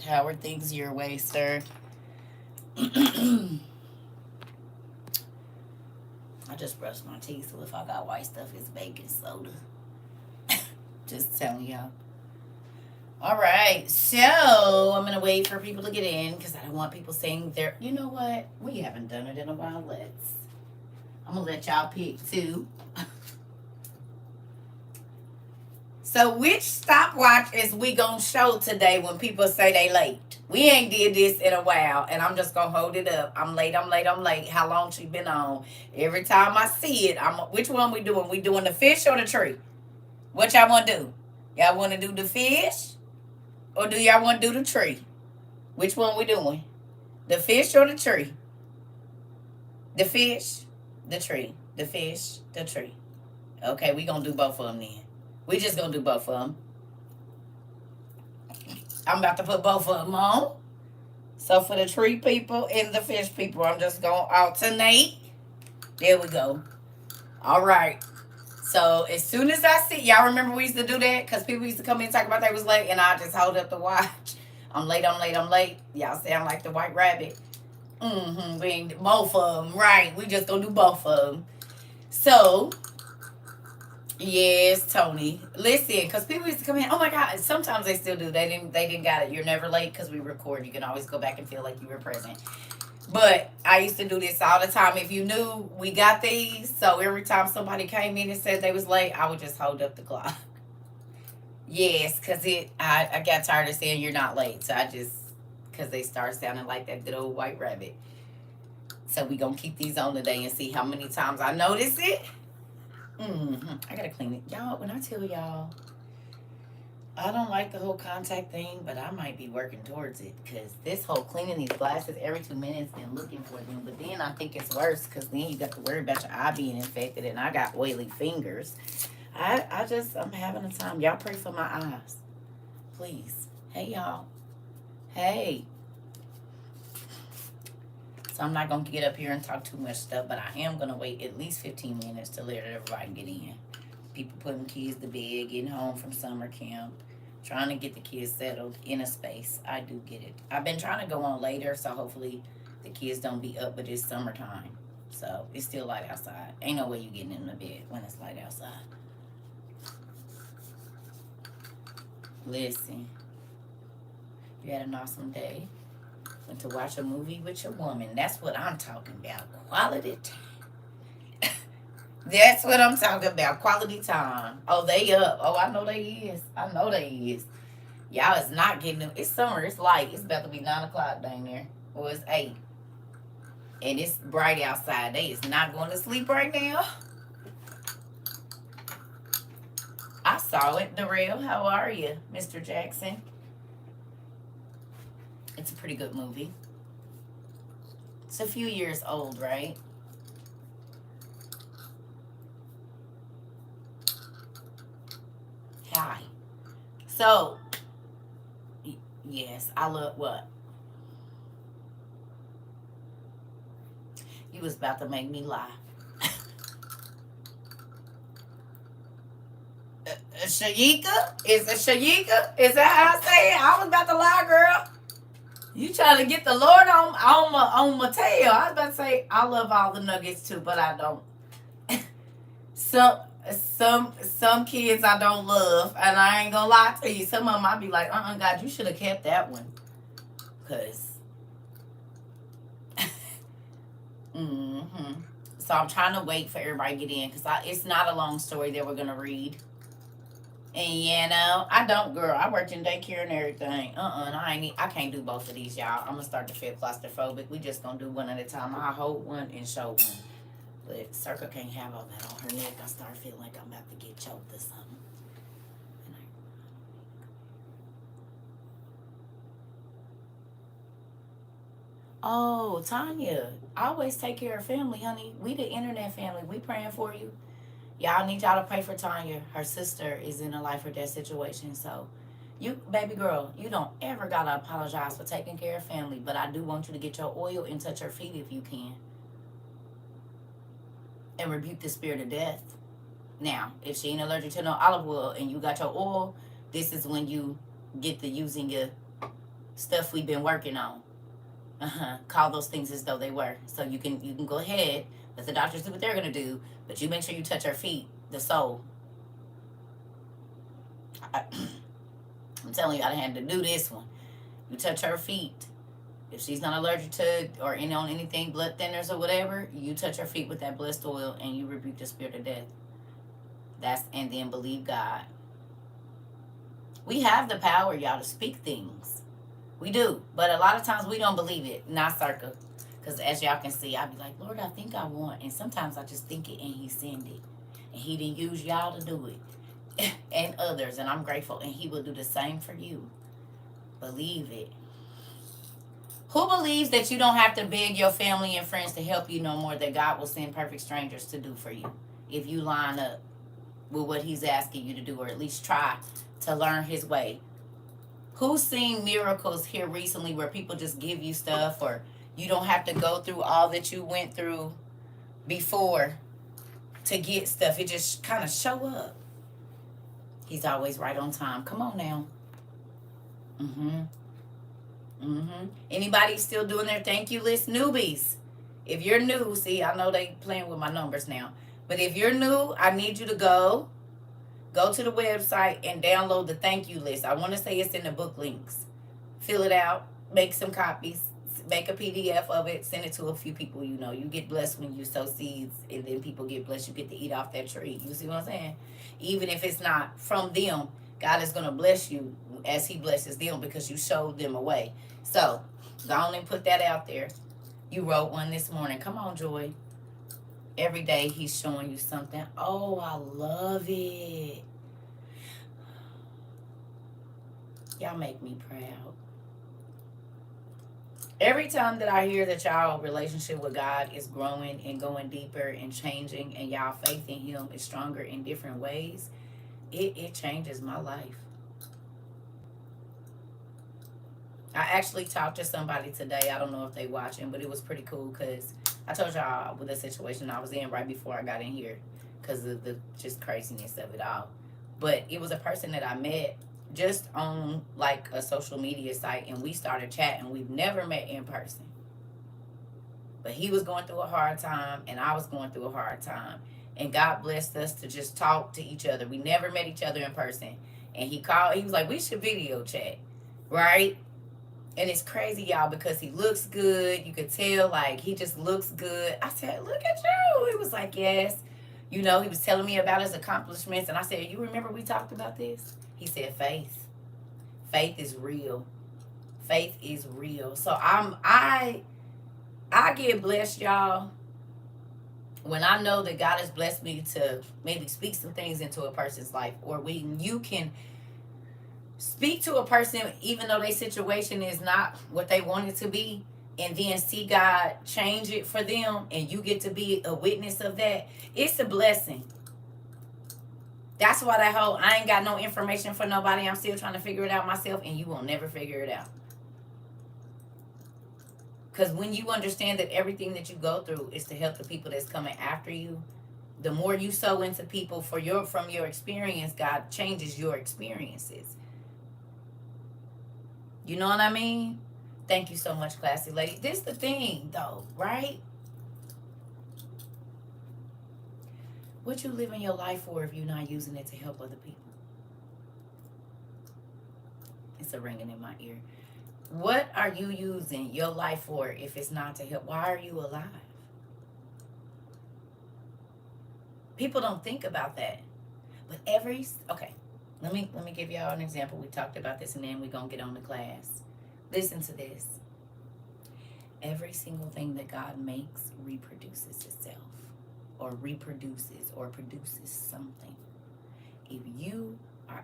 How are things your way, sir? I just brushed my teeth, so if I got white stuff, it's baking soda. Just telling y'all. All right, so I'm gonna wait for people to get in because I don't want people saying they're. You know what? We haven't done it in a while. I'm gonna let y'all pick two. So which stopwatch is we gonna show today when people say they late? We ain't did this in a while, and I'm just gonna hold it up. I'm late. I'm late. I'm late. How long she been on? Every time I see it, I'm. Which one we doing? We doing the fish or the tree? What y'all want to do? Y'all want to do the fish, or do y'all want to do the tree? Which one we doing? The fish or the tree? The fish, the tree. The fish, the tree. Okay, we gonna do both of them then. We just gonna do both of them. I'm about to put both of them on. So for the tree people and the fish people, I'm just gonna alternate. There we go. All right. So as soon as I see, y'all remember we used to do that? Because people used to come in and talk about they was late, and I just hold up the watch. I'm late, I'm late, I'm late. Y'all sound like the white rabbit. We ain't both of them. Right. We just gonna do both of them. So, yes, Tony. Listen, because people used to come in. Oh my God. Sometimes they still do. They didn't got it. You're never late because we record. You can always go back and feel like you were present. But I used to do this all the time. If you knew we got these, so every time somebody came in and said they was late, I would just hold up the clock. Yes, because I got tired of saying you're not late. So I just, because they start sounding like that good old white rabbit. So we going to keep these on today and see how many times I notice it. I got to clean it. Y'all, when I tell y'all, I don't like the whole contact thing, but I might be working towards it because this whole cleaning these glasses every 2 minutes and looking for them. But then I think it's worse because then you got to worry about your eye being infected, and I got oily fingers. I'm having a time. Y'all pray for my eyes, please. Hey, y'all. Hey. So I'm not going to get up here and talk too much stuff, but I am going to wait at least 15 minutes to let everybody get in. People putting kids to bed, getting home from summer camp, trying to get the kids settled in a space. I do get it. I've been trying to go on later, so hopefully the kids don't be up, but it's summertime. So it's still light outside. Ain't no way you getting in the bed when it's light outside. Listen, you had an awesome day. Went to watch a movie with your woman. That's what I'm talking about. Quality time. That's what I'm talking about. Quality time. Oh, they up. Oh, I know they is. I know they is. Y'all is not getting them. It's summer. It's light. It's about to be 9 o'clock down there. Or it's 8. And it's bright outside. They is not going to sleep right now. I saw it. Darrell, how are you, Mr. Jackson? It's a pretty good movie. It's a few years old, right? Hi. So, yes, I love what? You was about to make me lie. Shayika? Is it Shayika? Is that how I say it? I was about to lie, girl. You trying to get the Lord on my tail. I was about to say, I love all the nuggets too, but I don't. Some kids I don't love, and I ain't gonna lie to you. Some of them I be like, God, you should have kept that one. Cause so I'm trying to wait for everybody to get in, because it's not a long story that we're gonna read. And you know, I don't, girl. I worked in daycare and everything. I can't do both of these, y'all. I'm gonna start to feel claustrophobic. We just gonna do one at a time. I hold one and show one. But CERCA can't have all that on her neck. I start feeling like I'm about to get choked or something. Oh, Tanya, always take care of family, honey. We the internet family. We praying for you. Y'all need y'all to pray for Tanya. Her sister is in a life or death situation. So, you, baby girl, you don't ever gotta apologize for taking care of family. But I do want you to get your oil and touch her feet if you can. And rebuke the spirit of death. Now, if she ain't allergic to no olive oil and you got your oil, this is when you get the using your stuff we've been working on. Call those things as though they were. So you can go ahead, let the doctors do what they're gonna do, but you make sure you touch her feet, the soul. I'm telling you, I had to do this one. You touch her feet. If she's not allergic to or in on anything, blood thinners or whatever, you touch her feet with that blessed oil and you rebuke the spirit of death. And then believe God. We have the power, y'all, to speak things. We do. But a lot of times we don't believe it. Not CERCA. Because as y'all can see, I be like, Lord, I think I want. And sometimes I just think it and he send it. And he didn't use y'all to do it. And others. And I'm grateful. And he will do the same for you. Believe it. Who believes that you don't have to beg your family and friends to help you no more, that God will send perfect strangers to do for you if you line up with what he's asking you to do, or at least try to learn his way? Who's seen miracles here recently where people just give you stuff, or you don't have to go through all that you went through before to get stuff? It just kind of show up. He's always right on time. Come on now. Anybody still doing their thank you list? Newbies. If you're new, see, I know they playing with my numbers now. But if you're new, I need you to go to the website and download the thank you list. I want to say it's in the book links. Fill it out. Make some copies. Make a PDF of it. Send it to a few people you know. You get blessed when you sow seeds, and then people get blessed. You get to eat off that tree. You see what I'm saying? Even if it's not from them, God is going to bless you as he blesses them because you showed them a way. So, go on and put that out there. You wrote one this morning. Come on, Joy. Every day he's showing you something. Oh, I love it. Y'all make me proud. Every time that I hear that y'all relationship with God is growing and going deeper and changing, and y'all faith in him is stronger in different ways, it changes my life. I actually talked to somebody today. I don't know if they watching, but it was pretty cool because I told y'all with the situation I was in right before I got in here because of the just craziness of it all. But it was a person that I met just on like a social media site, and we started chatting. We've never met in person. But he was going through a hard time and I was going through a hard time. And God blessed us to just talk to each other. We never met each other in person. And he was like, we should video chat. Right? And it's crazy, y'all, because he looks good. You could tell, like, he just looks good. I said, look at you. He was like, yes. You know, he was telling me about his accomplishments. And I said, you remember we talked about this? He said, faith. Faith is real. Faith is real. So I get blessed, y'all, when I know that God has blessed me to maybe speak some things into a person's life, or when you can speak to a person even though their situation is not what they want it to be, and then see God change it for them, and you get to be a witness of that. It's a blessing. That's why that whole I ain't got no information for nobody, I'm still trying to figure it out myself, and you will never figure it out. Because when you understand that everything that you go through is to help the people that's coming after you, the more you sow into people from your experience, God changes your experiences. You know what I mean? Thank you so much, classy lady. This the thing, though, right? What you living your life for if you're not using it to help other people? It's a ringing in my ear. What are you using your life for if it's not to help? Why are you alive? People don't think about that. But okay, let me give y'all an example. We talked about this, and then we're going to get on to class. Listen to this. Every single thing that God makes reproduces itself, or produces something. If you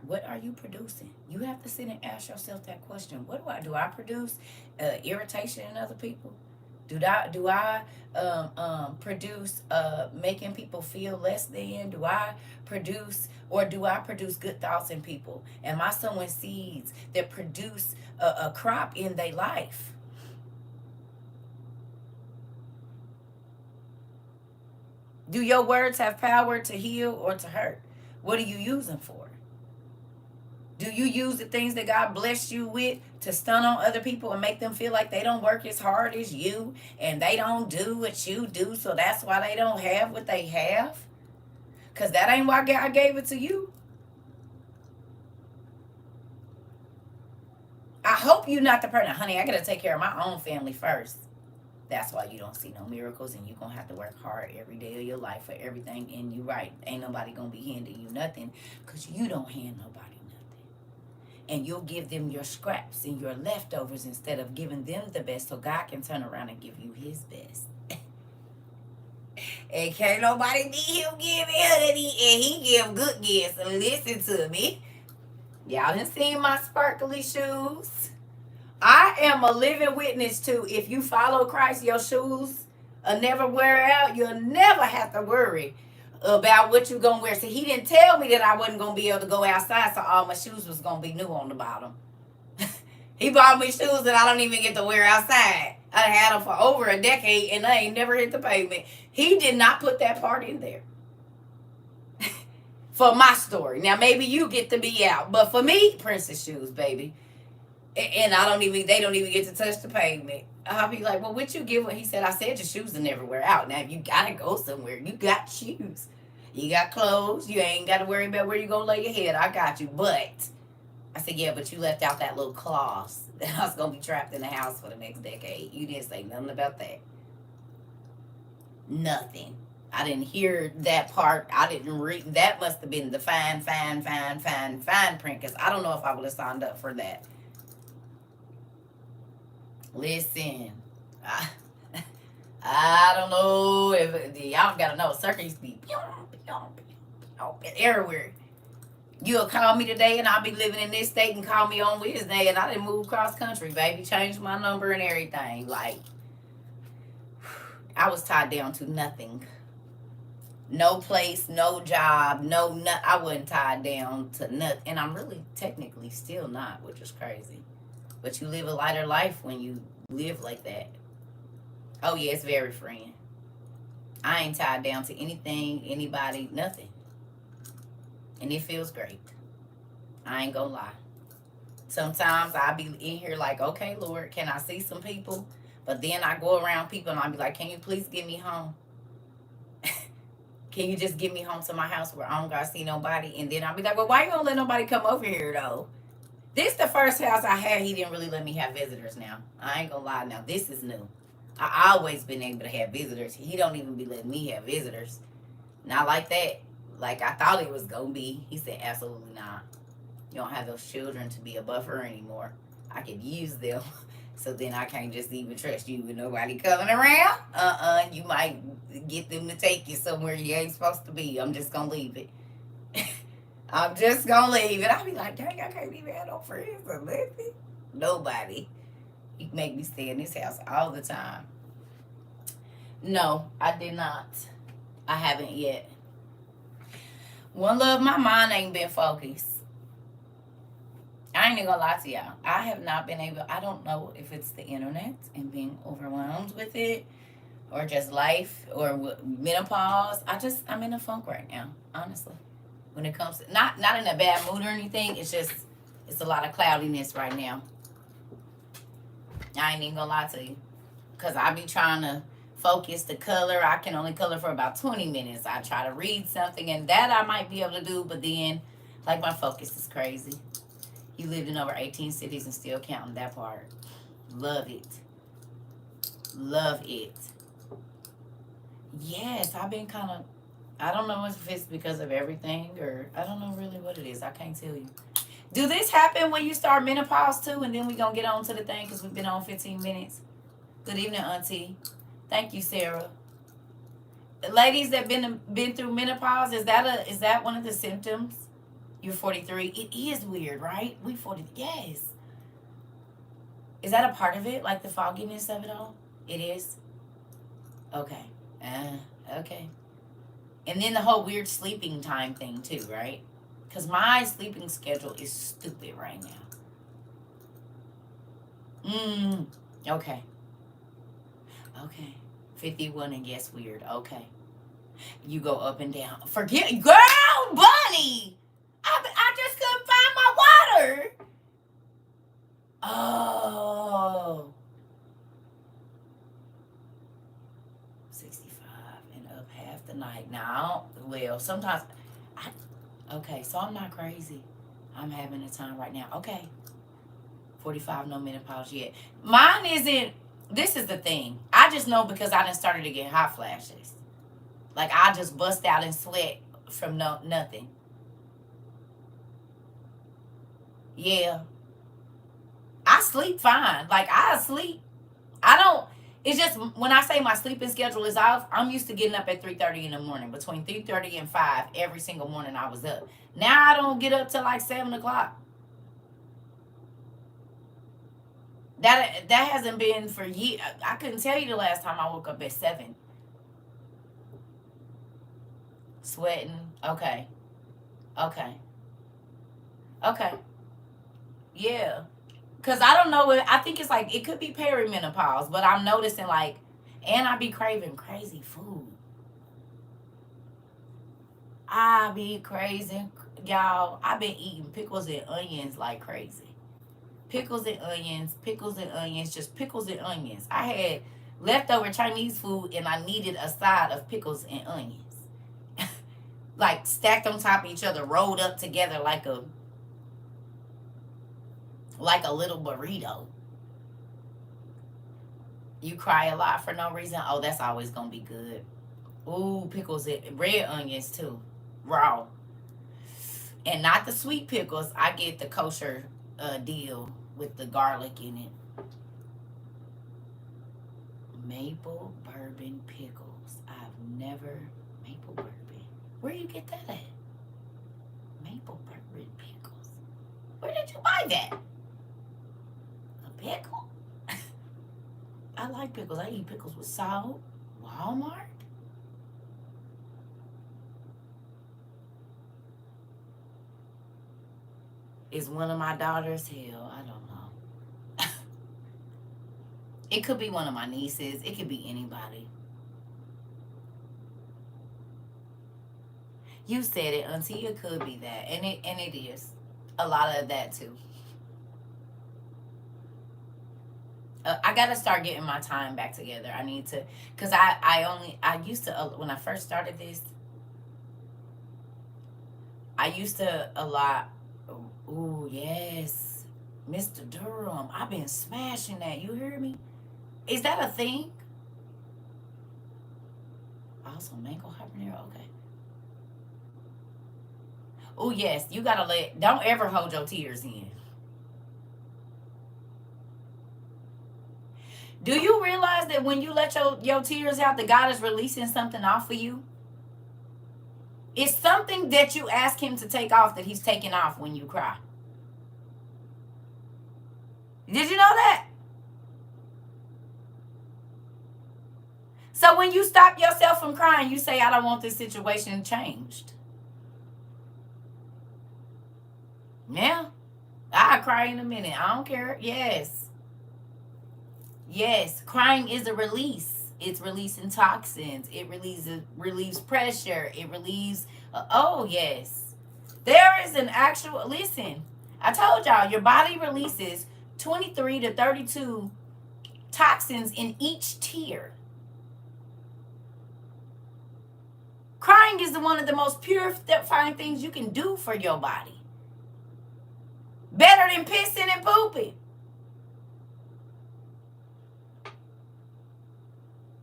what are you producing? You have to sit and ask yourself that question. What do I produce irritation in other people? Do I produce making people feel less than? Do I produce good thoughts in people? Am I sowing seeds that produce a crop in their life? Do your words have power to heal or to hurt? What are you using for? Do you use the things that God blessed you with to stun on other people and make them feel like they don't work as hard as you and they don't do what you do, so that's why they don't have what they have? Because that ain't why God gave it to you. I hope you're not the person, honey, I got to take care of my own family first. That's why you don't see no miracles, and you're going to have to work hard every day of your life for everything. And you right, ain't nobody going to be handing you nothing because you don't hand nobody nothing. And you'll give them your scraps and your leftovers instead of giving them the best so God can turn around and give you his best. And can't nobody beat him giving and he give good gifts. And listen to me. Y'all done seen my sparkly shoes. I am a living witness to, if you follow Christ, your shoes will never wear out. You'll never have to worry about what you're going to wear. See, he didn't tell me that I wasn't going to be able to go outside, so all my shoes was going to be new on the bottom. He bought me shoes that I don't even get to wear outside. I had them for over a decade, and I ain't never hit the pavement. He did not put that part in there. For my story. Now, maybe you get to be out, but for me, princess shoes, baby. And they don't even get to touch the pavement. I'll be like, well, what you give? He said, I said your shoes will never wear out. Now, if you got to go somewhere, you got shoes. You got clothes. You ain't got to worry about where you going to lay your head. I got you. But, I said, yeah, but you left out that little clause that I was going to be trapped in the house for the next decade. You didn't say nothing about that. Nothing. I didn't hear that part. I didn't read. That must have been the fine print, because I don't know if I would have signed up for that. Listen, I don't know if y'all gotta know. CERCA used to be everywhere. You'll call me today and I'll be living in this state and call me on Wednesday and I didn't move cross country, baby. Changed my number and everything. Like, I was tied down to nothing. No place, no job, I wasn't tied down to nothing. And I'm really technically still not, which is crazy. But you live a lighter life when you live like that. Oh, yeah, it's very freeing. I ain't tied down to anything, anybody, nothing. And it feels great. I ain't gonna lie. Sometimes I be in here like, okay, Lord, can I see some people? But then I go around people and I be like, can you please get me home? Can you just get me home to my house where I don't gotta see nobody? And then I'll be like, well, why you gonna let nobody come over here, though? This the first house I had. He didn't really let me have visitors now. I ain't gonna lie now. This is new. I always been able to have visitors. He don't even be letting me have visitors. Not like that. Like I thought it was gonna be. He said, absolutely not. You don't have those children to be a buffer anymore. I could use them. So then I can't just even trust you with nobody coming around. You might get them to take you somewhere you ain't supposed to be. I'm just gonna leave it. I'm just gonna leave it. I'll be like, dang, I can't even have no friends or nothing. Nobody. He make me stay in this house all the time. No, I did not. I haven't yet. One love, my mind ain't been focused. I ain't even gonna lie to y'all. I have not been able, I don't know if it's the internet and being overwhelmed with it, or just life, or menopause. I'm in a funk right now, honestly. When it comes to, not in a bad mood or anything, it's a lot of cloudiness right now. I ain't even gonna lie to you. Because I be trying to focus the color. I can only color for about 20 minutes. I try to read something, and that I might be able to do, but then, like, my focus is crazy. You lived in over 18 cities and still counting that part. Love it. Love it. Yes, I've been kind of, I don't know if it's because of everything, or I don't know really what it is. I can't tell you. Do this happen when you start menopause too? And then we're going to get on to the thing because we've been on 15 minutes. Good evening, Auntie. Thank you, Sarah. Ladies that been through menopause, is that one of the symptoms? You're 43. It is weird, right? We 40. Yes. Is that a part of it? Like the fogginess of it all? It is? Okay. Okay. And then the whole weird sleeping time thing too, right? Because my sleeping schedule is stupid right now. Okay. Okay. 51 and yes, weird. Okay. You go up and down. Forget, girl, Bunny! I just couldn't find my water. Oh. 65 and up half the night. Now, well, sometimes, okay, so I'm not crazy. I'm having a time right now. Okay. 45, no menopause yet. Mine isn't, this is the thing. I just know because I done started to get hot flashes. Like, I just bust out in sweat from nothing. Yeah. I sleep fine. Like, I sleep. I don't, it's just when I say my sleeping schedule is off, I'm used to getting up at 3:30 in the morning. Between 3:30 and 5, every single morning I was up. Now I don't get up till like 7 o'clock. That hasn't been for years. I couldn't tell you the last time I woke up at 7. Sweating. Okay. Okay. Okay. Yeah. Because I don't know. I think it's like, it could be perimenopause, but I'm noticing like, and I be craving crazy food. I be crazy. Y'all, I been eating pickles and onions like crazy. Pickles and onions, just pickles and onions. I had leftover Chinese food and I needed a side of pickles and onions. Like stacked on top of each other, rolled up together like a little burrito. You cry a lot for no reason? Oh, that's always gonna be good. Ooh, pickles and red onions too. Raw. And not the sweet pickles. I get the kosher deal with the garlic in it. Maple bourbon pickles. I've never maple bourbon. Where you get that at? Maple bourbon pickles. Where did you buy that? A pickle? I like pickles. I eat pickles with salt. Walmart? Is one of my daughters? Hell, I don't know. It could be one of my nieces. It could be anybody. You said it, Auntie. It could be that, and it is a lot of that too. I gotta start getting my time back together. I need to, cause I used to when I first started this, I used to a lot. Ooh, yes, Mr. Durham. I've been smashing that. You hear me? Is that a thing? Also, mango habanero. Okay. Oh yes, you gotta don't ever hold your tears in. Do you realize that when you let your tears out, that God is releasing something off of you? It's something that you ask him to take off that he's taking off when you cry. Did you know that? So when you stop yourself from crying, you say, I don't want this situation changed. Yeah. I'll cry in a minute. I don't care. Yes. Yes. Crying is a release. It's releasing toxins. It relieves pressure. It relieves. Oh, yes. There is an actual. Listen, I told y'all, your body releases 23 to 32 toxins in each tear. Crying is one of the most purifying things you can do for your body. Better than pissing and pooping.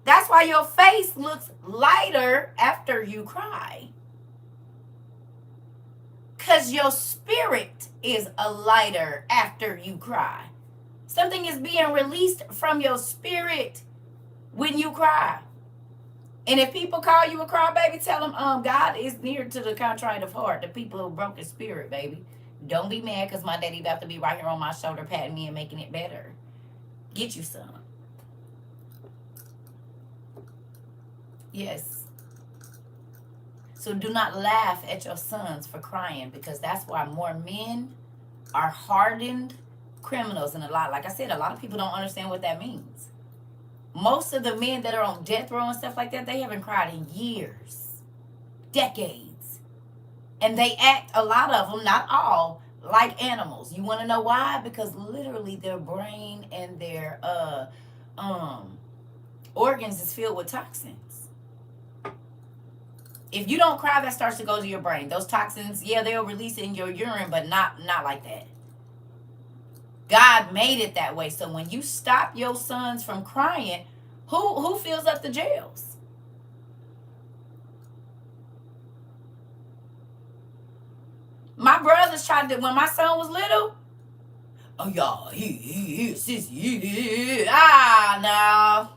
That's why your face looks lighter after you cry. Because your spirit is a lighter after you cry. Something is being released from your spirit when you cry. And if people call you a crybaby, tell them, God is near to the contrite of heart, the people who broke the spirit, baby. Don't be mad because my daddy about to be right here on my shoulder patting me and making it better. Get you some. Yes. So do not laugh at your sons for crying, because that's why more men are hardened criminals. And like I said, a lot of people don't understand what that means. Most of the men that are on death row and stuff like that, they haven't cried in years, decades. And they act, a lot of them, not all, like animals. You want to know why? Because literally their brain and their organs is filled with toxins. If you don't cry, that starts to go to your brain. Those toxins, yeah, they'll release it in your urine, but not like that. God made it that way. So when you stop your sons from crying, who fills up the jails? My brothers tried to, when my son was little, oh y'all, he sissy. No.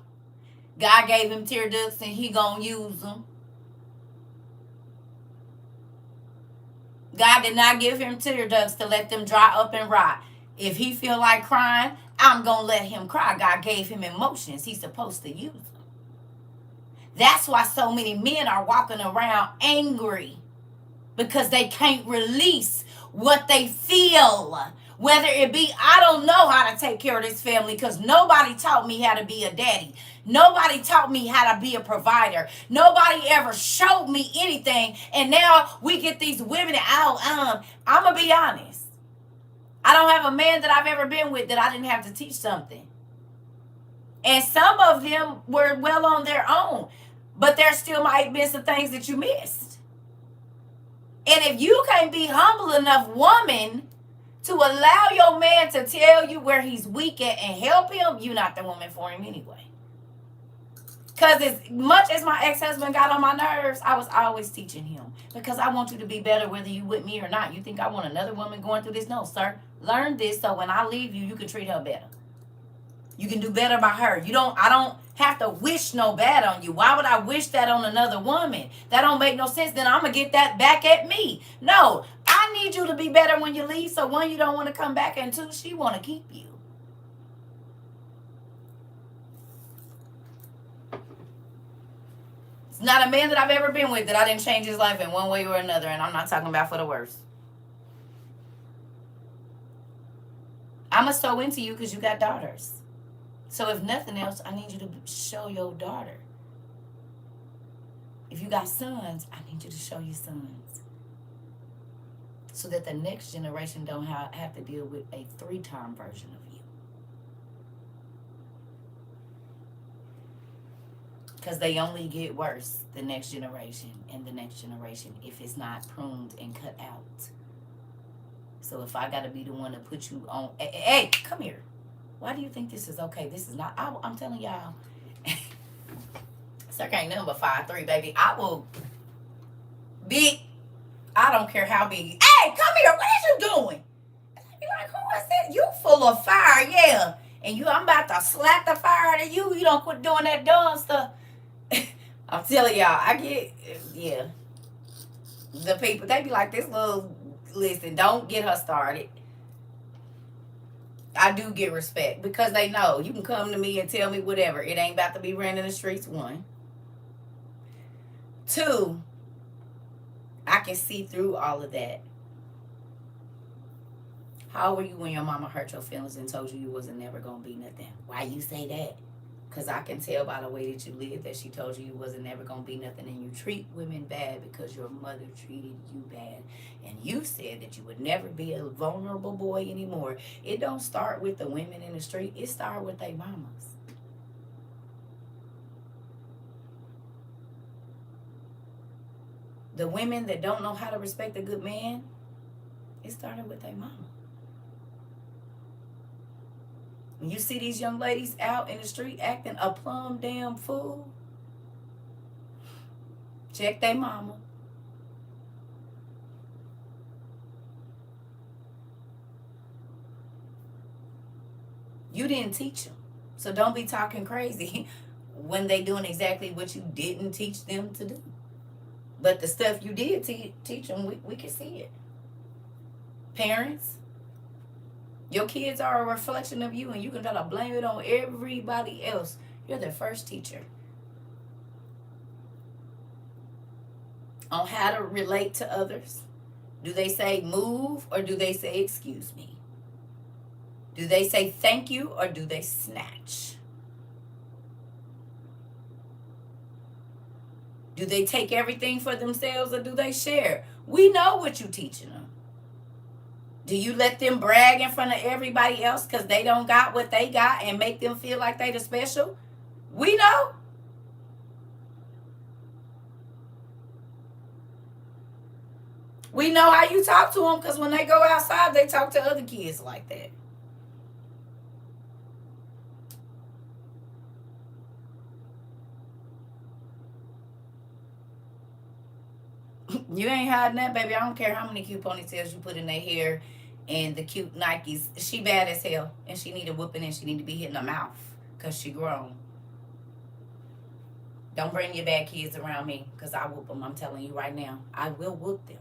God gave him tear ducts and he gonna use them. God did not give him tear ducts to let them dry up and rot. If he feel like crying, I'm going to let him cry. God gave him emotions. He's supposed to use them. That's why so many men are walking around angry, because they can't release what they feel. Whether it be, I don't know how to take care of this family because nobody taught me how to be a daddy. Nobody taught me how to be a provider. Nobody ever showed me anything. And now we get these women out. I'm going to be honest. I don't have a man that I've ever been with that I didn't have to teach something. And some of them were well on their own. But there still might have been some things that you missed. And if you can't be humble enough, woman, to allow your man to tell you where he's weak at and help him, you're not the woman for him anyway. Because as much as my ex-husband got on my nerves, I was always teaching him. Because I want you to be better whether you with me or not. You think I want another woman going through this? No, sir. Learn this so when I leave you, you can treat her better. You can do better by her. I don't have to wish no bad on you. Why would I wish that on another woman? That don't make no sense. Then I'm going to get that back at me. No, I need you to be better when you leave. So one, you don't want to come back, and two, she want to keep you. It's not a man that I've ever been with that I didn't change his life in one way or another. And I'm not talking about for the worse. I'm going to sow into you because you got daughters. So if nothing else, I need you to show your daughter. If you got sons, I need you to show your sons. So that the next generation don't have to deal with a 3-time version of you. Because they only get worse, the next generation and the next generation, if it's not pruned and cut out. So if I got to be the one to put you on, hey, come here. Why do you think this is okay? This is not. I'm telling y'all. CERCA ain't nothing but 5'3", baby. I will be. I don't care how big. Hey, come here. What is you doing? Be like, who is that? You full of fire, yeah. And I'm about to slap the fire out of you. You don't quit doing that dumb stuff. I'm telling y'all, I get, yeah. The people, they be like, this little, listen, don't get her started. I do get respect because they know you can come to me and tell me whatever. It ain't about to be ran in the streets, 1. 2, I can see through all of that. How were you when your mama hurt your feelings and told you wasn't never going to be nothing? Why you say that? Because I can tell by the way that you live that she told you wasn't never going to be nothing, and you treat women bad because your mother treated you bad. And you said that you would never be a vulnerable boy anymore. It don't start with the women in the street. It starts with their mamas. The women that don't know how to respect a good man, it started with their mama. When you see these young ladies out in the street acting a plumb damn fool, check their mama. You didn't teach them. So don't be talking crazy when they doing exactly what you didn't teach them to do. But the stuff you did teach them, we can see it. Parents, your kids are a reflection of you, and you can try to blame it on everybody else. You're their first teacher on how to relate to others. Do they say move or do they say excuse me? Do they say thank you or do they snatch? Do they take everything for themselves or do they share? We know what you're teaching them. Do you let them brag in front of everybody else because they don't got what they got and make them feel like they the special? We know. We know how you talk to them because when they go outside, they talk to other kids like that. You ain't hiding that, baby. I don't care how many cute ponytails you put in their hair and the cute Nikes. She bad as hell, and she need a whooping, and she need to be hitting her mouth because she grown. Don't bring your bad kids around me because I whoop them. I'm telling you right now. I will whoop them.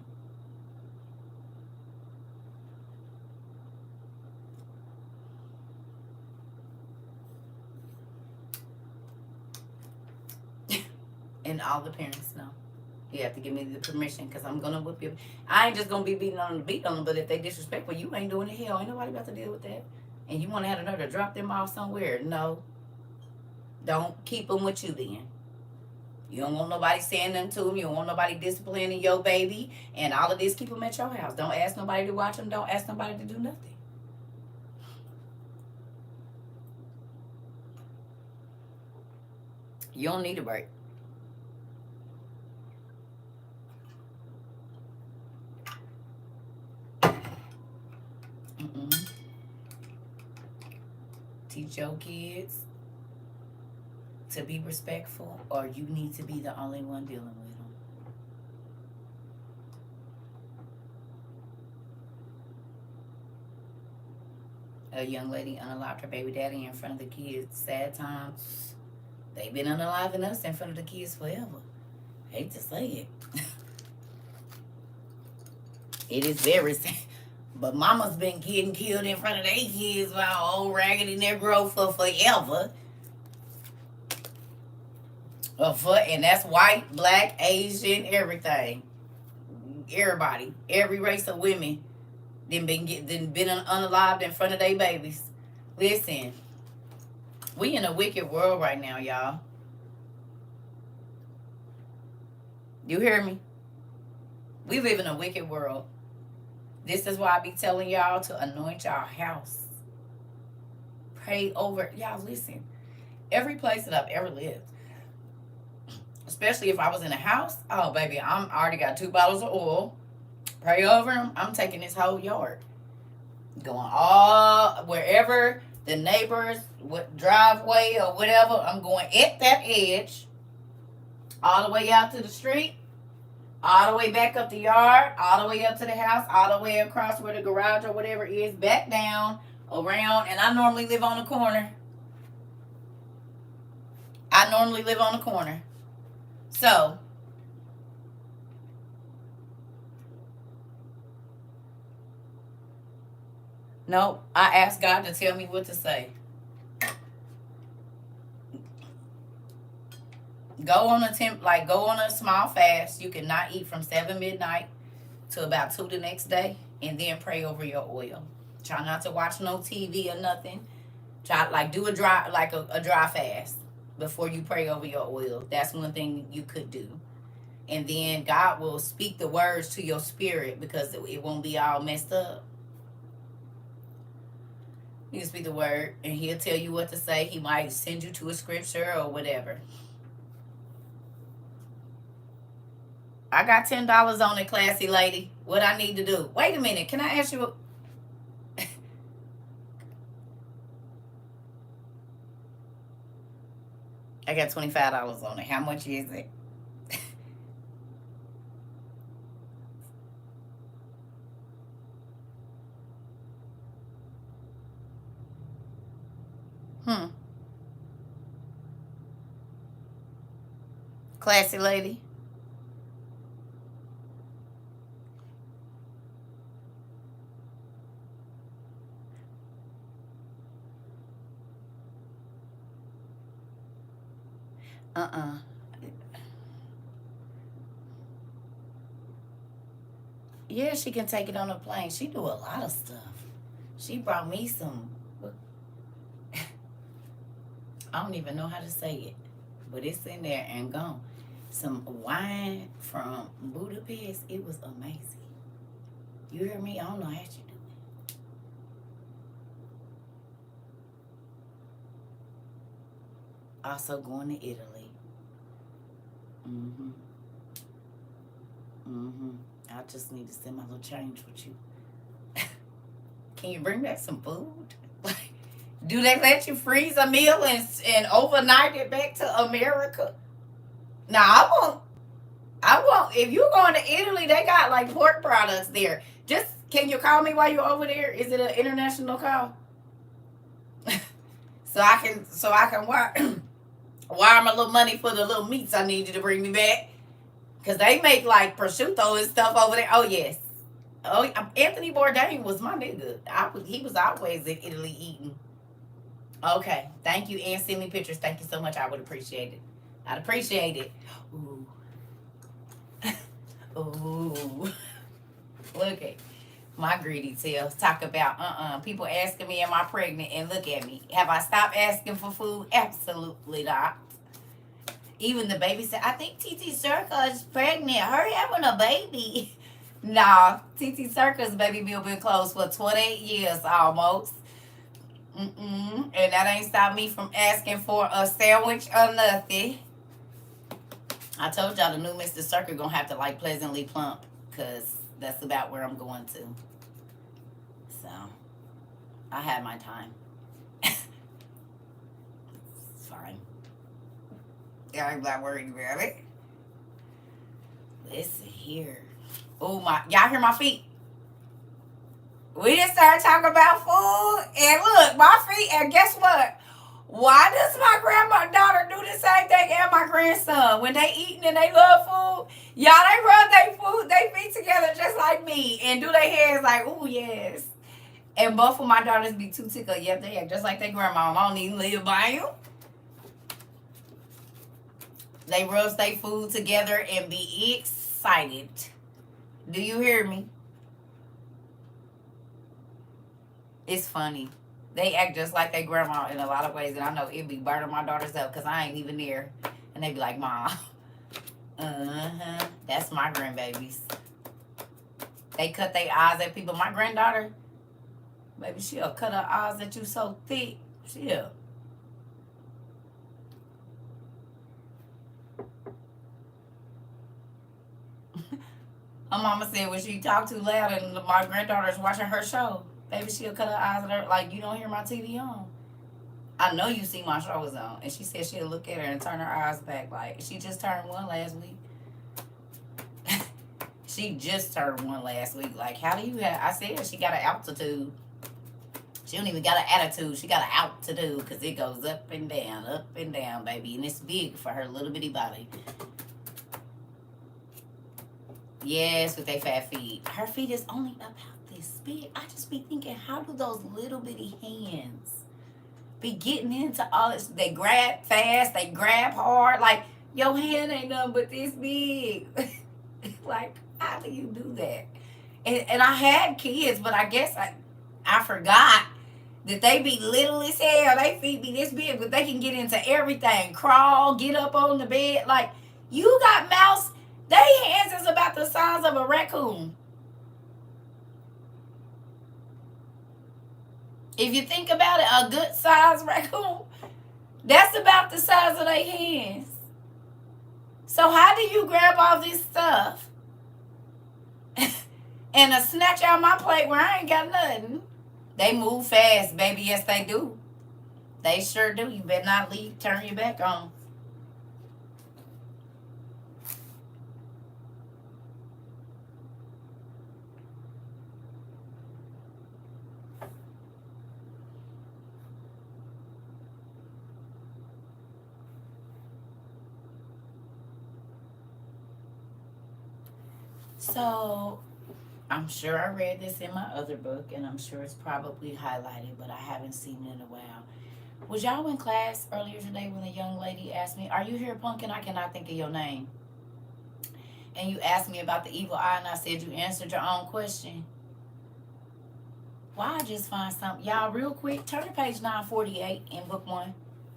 And all the parents know. You have to give me the permission because I'm going to whoop you. I ain't just going to be beat on them, but if they disrespectful, you ain't doing it. Hell, ain't nobody about to deal with that. And you want to have another drop them off somewhere. No. Don't keep them with you then. You don't want nobody saying nothing to them. You don't want nobody disciplining your baby. And all of this, keep them at your house. Don't ask nobody to watch them. Don't ask nobody to do nothing. You don't need a break. Teach your kids to be respectful, or you need to be the only one dealing with them. A young lady unalived her baby daddy in front of the kids. Sad times. They've been unaliving us in front of the kids forever. Hate to say it. It is very sad. But mama's been getting killed in front of their kids by old raggedy Negro for forever. And that's white, black, Asian, everything. Everybody. Every race of women been unalived in front of their babies. Listen. We in a wicked world right now, y'all. You hear me? We live in a wicked world. This is why I be telling y'all to anoint y'all house. Pray over. Y'all listen. Every place that I've ever lived, especially if I was in a house, oh baby, I already got 2 bottles of oil. Pray over them. I'm taking this whole yard. Going all wherever the neighbors, what driveway or whatever, I'm going at that edge. All the way out to the street. All the way back up the yard, all the way up to the house, all the way across where the garage or whatever is, back down, around, and I normally live on the corner. So, no, I asked God to tell me what to say. Go on a small fast. You cannot eat from 7 midnight to about 2 the next day, and then pray over your oil. Try not to watch no TV or nothing. Try do a dry fast before you pray over your oil. That's one thing you could do. And then God will speak the words to your spirit because it won't be all messed up. You can speak the word and he'll tell you what to say. He might send you to a scripture or whatever. I got $10 on it, classy lady. What I need to do? Wait a minute. Can I ask you? I got $25 on it. How much is it? Classy lady. Yeah, she can take it on a plane. She do a lot of stuff. She brought me some. I don't even know how to say it, but it's in there and gone. Some wine from Budapest. It was amazing. You hear me? I don't know how she do it. Also going to Italy. Mm-hmm. Mm-hmm. I just need to send my little change with you. Can you bring back some food? Like, do they let you freeze a meal and overnight it back to America? Now I won't. If you're going to Italy, they got like pork products there. Just can you call me while you're over there? Is it an international call? So I can wire my little money for the little meats I need you to bring me back. Cause they make like prosciutto and stuff over there. Oh yes. Oh, Anthony Bourdain was my nigga. He was always in Italy eating. Okay, thank you, and send me pictures. Thank you so much. I would appreciate it. I'd appreciate it. Ooh, ooh. Look at my greedy tails. Talk about people asking me, am I pregnant? And look at me. Have I stopped asking for food? Absolutely not. Even the baby said, I think TT Circa is pregnant. Hurry having a baby. Nah, TT Circa's baby bill been closed for 28 years almost. And that ain't stopped me from asking for a sandwich or nothing. I told y'all the new Mr. Circa gonna have to like pleasantly plump, cause that's about where I'm going to. So I had my time. It's fine. I'm not worried about it. Listen here. Oh my, y'all hear my feet? We just started talking about food, and look, my feet, and guess what? Why does my granddaughter do the same thing and my grandson? When they eating and they love food, y'all, they rub they feet together just like me, and do their hands like, ooh, yes. And both of my daughters be too tickled. Yep, they act just like their grandma. I don't even live by them. They rub their food together and be excited. Do you hear me? It's funny. They act just like their grandma in a lot of ways, and I know it be burning my daughters up because I ain't even there. And they be like, Mom, that's my grandbabies. They cut their eyes at people. My granddaughter, baby, she'll cut her eyes at you so thick. She'll. My mama said when she talked too loud and my granddaughter's watching her show, baby, she'll cut her eyes at her like, you don't hear my TV on. I know you see my shows on. And she said she'll look at her and turn her eyes back like, she just turned one last week. She just turned one last week. Like, how do you have, I said she got an altitude. She don't even got an attitude. She got an altitude because it goes up and down, baby. And it's big for her little bitty body. Yes, with their fat feet. Her feet is only about this big. I just be thinking, how do those little bitty hands be getting into all this? They grab fast, they grab hard. Like, your hand ain't nothing but this big. Like, how do you do that? And I had kids, but I guess I forgot that they be little as hell. They feet be this big, but they can get into everything. Crawl, get up on the bed. Like, you got mouse. They hands is about the size of a raccoon. If you think about it, a good size raccoon, that's about the size of their hands. So how do you grab all this stuff and snatch out my plate where I ain't got nothing? They move fast, baby. Yes, they do. They sure do. You better not leave. Turn your back on. So, I'm sure I read this in my other book, and I'm sure it's probably highlighted, but I haven't seen it in a while. Was y'all in class earlier today when a young lady asked me, are you here, Pumpkin? I cannot think of your name. And you asked me about the evil eye, and I said you answered your own question. Why I just find something. Y'all, real quick, turn to page 948 in book one.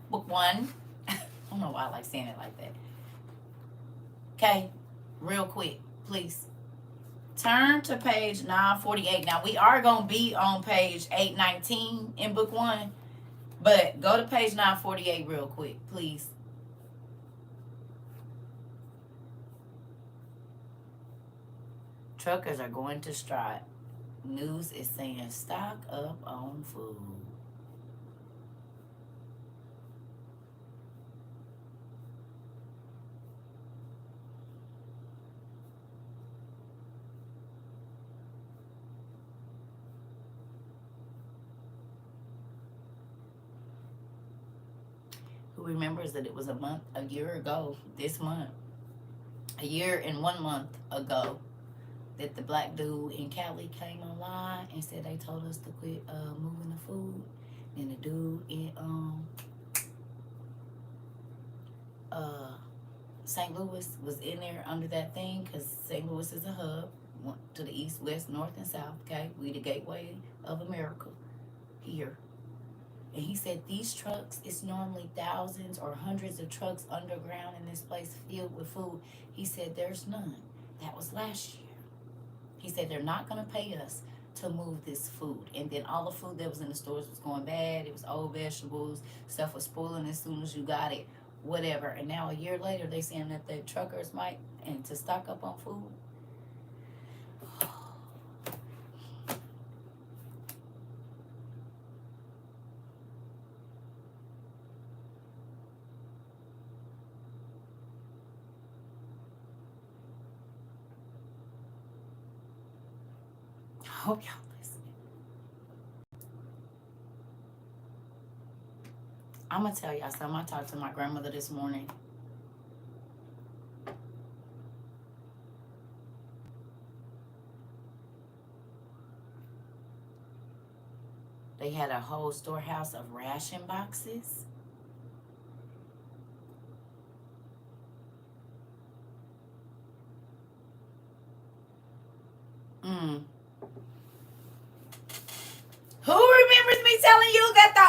Book one. I don't know why I like saying it like that. Okay, real quick, please. Turn to page 948. Now, we are going to be on page 819 in book one, But go to page 948 real quick, please. Truckers are going to strike. News is saying stock up on food. Who remembers that it was a year ago, this month, a year and 1 month ago, that the black dude in Cali came online and said they told us to quit moving the food. And the dude in St. Louis was in there under that thing, because St. Louis is a hub to the east, west, north, and south. Okay, we the gateway of America here. And he said these trucks, it's normally thousands or hundreds of trucks underground in this place filled with food. He said there's none. That was last year. He said they're not going to pay us to move this food. And then all the food that was in the stores was going bad. It was old vegetables. Stuff was spoiling as soon as you got it. Whatever. And now a year later, they're saying that the truckers might, and to stock up on food. I hope y'all listen. I'm going to tell y'all something. I talked to my grandmother this morning. They had a whole storehouse of ration boxes. Who remembers me telling you that the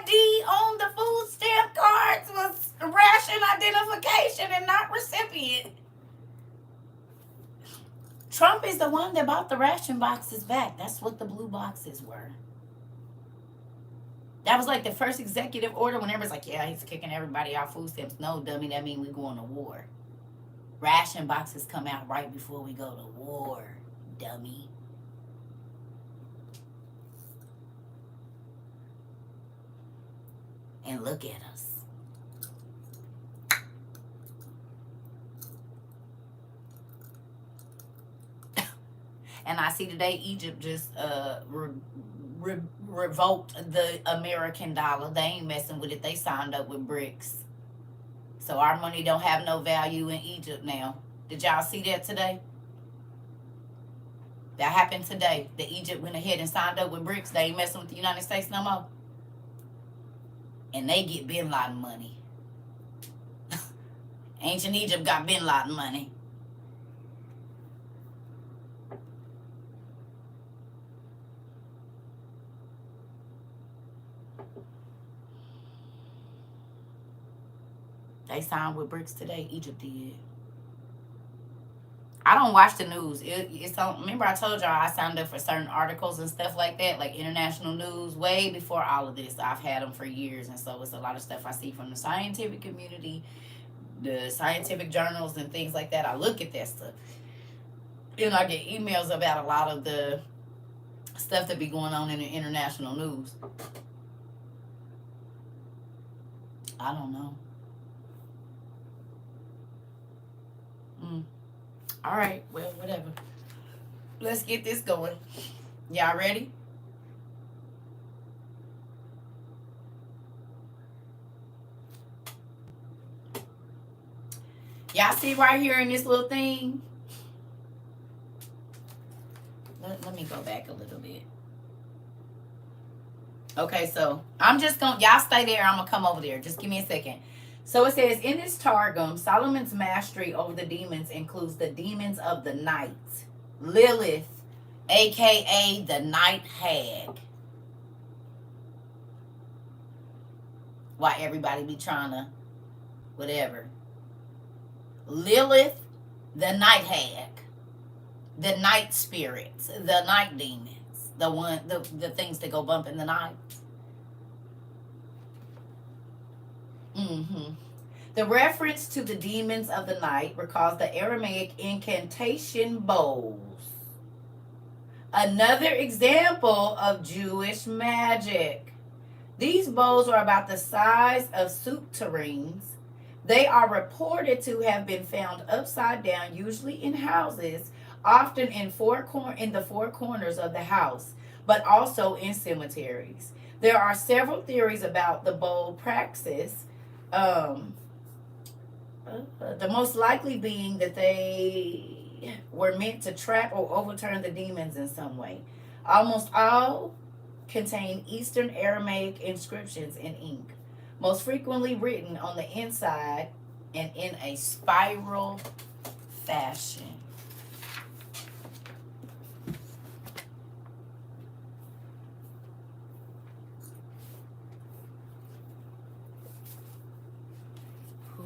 RID on the food stamp cards was ration identification and not recipient? Trump is the one that bought the ration boxes back. That's what the blue boxes were. That was like the first executive order when everybody's like, yeah, he's kicking everybody off food stamps. No, dummy, that means we going to war. Ration boxes come out right before we go to war, dummy. And look at us. And I see today Egypt just revoked the American dollar. They ain't messing with it. They signed up with BRICS. So our money don't have no value in Egypt now. Did y'all see that today? That happened today. The Egypt went ahead and signed up with BRICS. They ain't messing with the United States no more. And they get Bin Laden money. Ancient Egypt got Bin Laden money. They signed with BRICS today. Egypt did. I don't watch the news. It's on. Remember I told y'all I signed up for certain articles and stuff like that, like international news, way before all of this. I've had them for years, and so it's a lot of stuff I see from the scientific community, the scientific journals and things like that. I look at that stuff. And I get emails about a lot of the stuff that be going on in the international news. I don't know. All right, well, whatever. Let's get this going. Y'all ready? Y'all see right here in this little thing? Let me go back a little bit. Okay, so I'm just going to, y'all stay there. I'm going to come over there. Just give me a second. So it says, in this Targum, Solomon's mastery over the demons includes the demons of the night. Lilith, a.k.a. the night hag. Why everybody be trying to, whatever. Lilith, the night hag. The night spirits, the night demons. The things that go bump in the night. Mm-hmm. The reference to the demons of the night recalls the Aramaic incantation bowls. Another example of Jewish magic. These bowls are about the size of soup tureens. They are reported to have been found upside down, usually in houses, often in the four corners of the house, but also in cemeteries. There are several theories about the bowl praxis. Um, the most likely being that they were meant to trap or overturn the demons in some way. Almost all contain Eastern Aramaic inscriptions in ink, most frequently written on the inside and in a spiral fashion.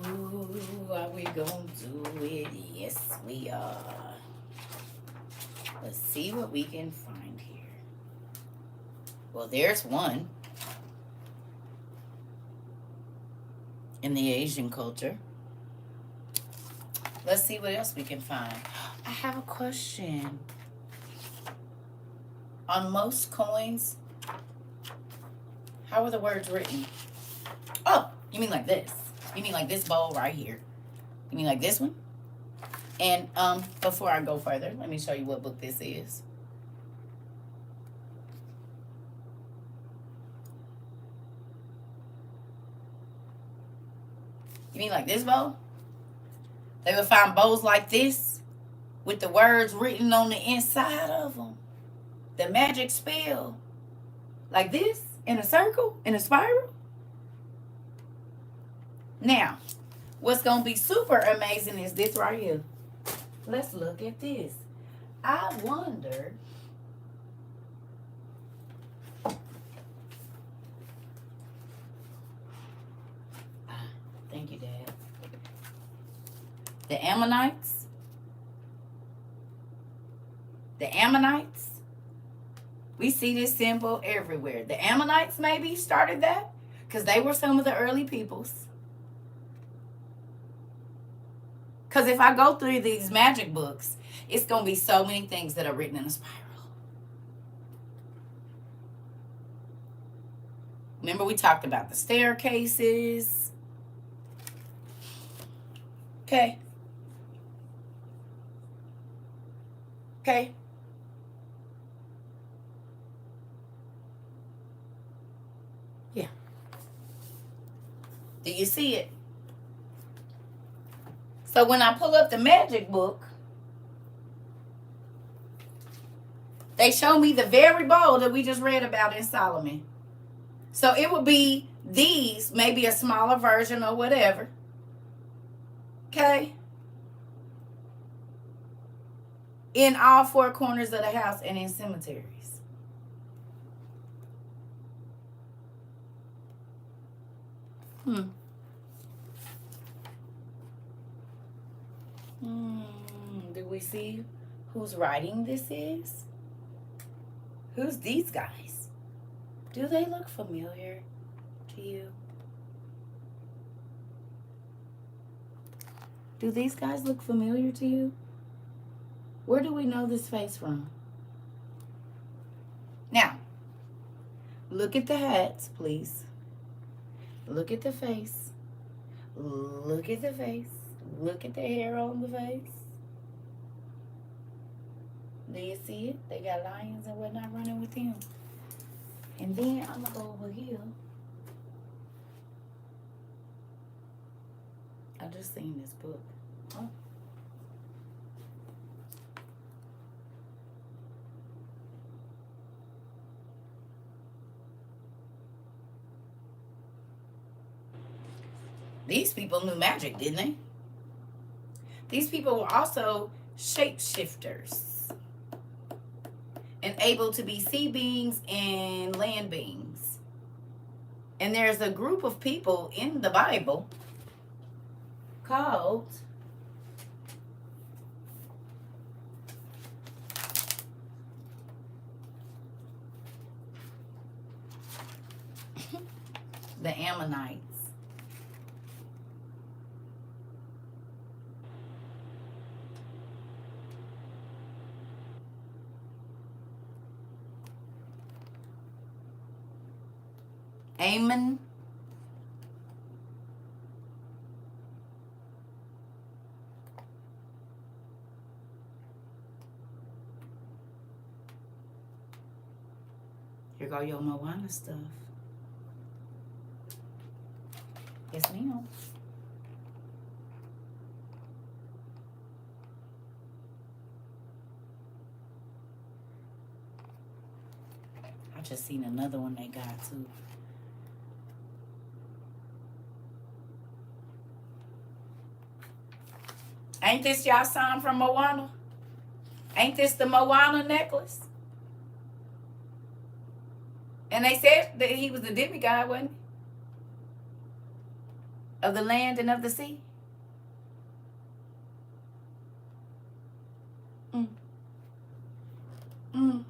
Ooh, are we gonna do it? Yes, we are. Let's see what we can find here. Well, there's one in the Asian culture. Let's see what else we can find. I have a question. On most coins, how are the words written? Oh, you mean like this? You mean like this bowl right here? You mean like this one? And before I go further, let me show you what book this is. You mean like this bowl? They would find bowls like this with the words written on the inside of them. The magic spell. Like this, in a circle, in a spiral. Now, what's going to be super amazing is this right here. Let's look at this. I wonder... Thank you, Dad. The Ammonites. The Ammonites. We see this symbol everywhere. The Ammonites maybe started that because they were some of the early peoples. Because if I go through these magic books, it's going to be so many things that are written in a spiral. Remember we talked about the staircases. Okay. Okay. Yeah. Do you see it? So when I pull up the magic book, they show me the very bowl that we just read about in Solomon. So it would be these, maybe a smaller version or whatever. Okay? In all four corners of the house and in cemeteries. Do we see whose writing this is? Who's these guys? Do they look familiar to you? Do these guys look familiar to you? Where do we know this face from? Now, look at the hats, please. Look at the face. Look at the face. Look at the hair on the face. Do you see it? They got lions and whatnot running with them. And then I'm going to go over here. I just seen this book. Oh. These people knew magic, didn't they? These people were also shapeshifters and able to be sea beings and land beings. And there's a group of people in the Bible called the Ammonites. Amen. Here go your Moana stuff. Yes, ma'am. I just seen another one they got too. Ain't this y'all sign from Moana? Ain't this the Moana necklace? And they said that he was the demigod, wasn't he? Of the land and of the sea. Mm. Mm.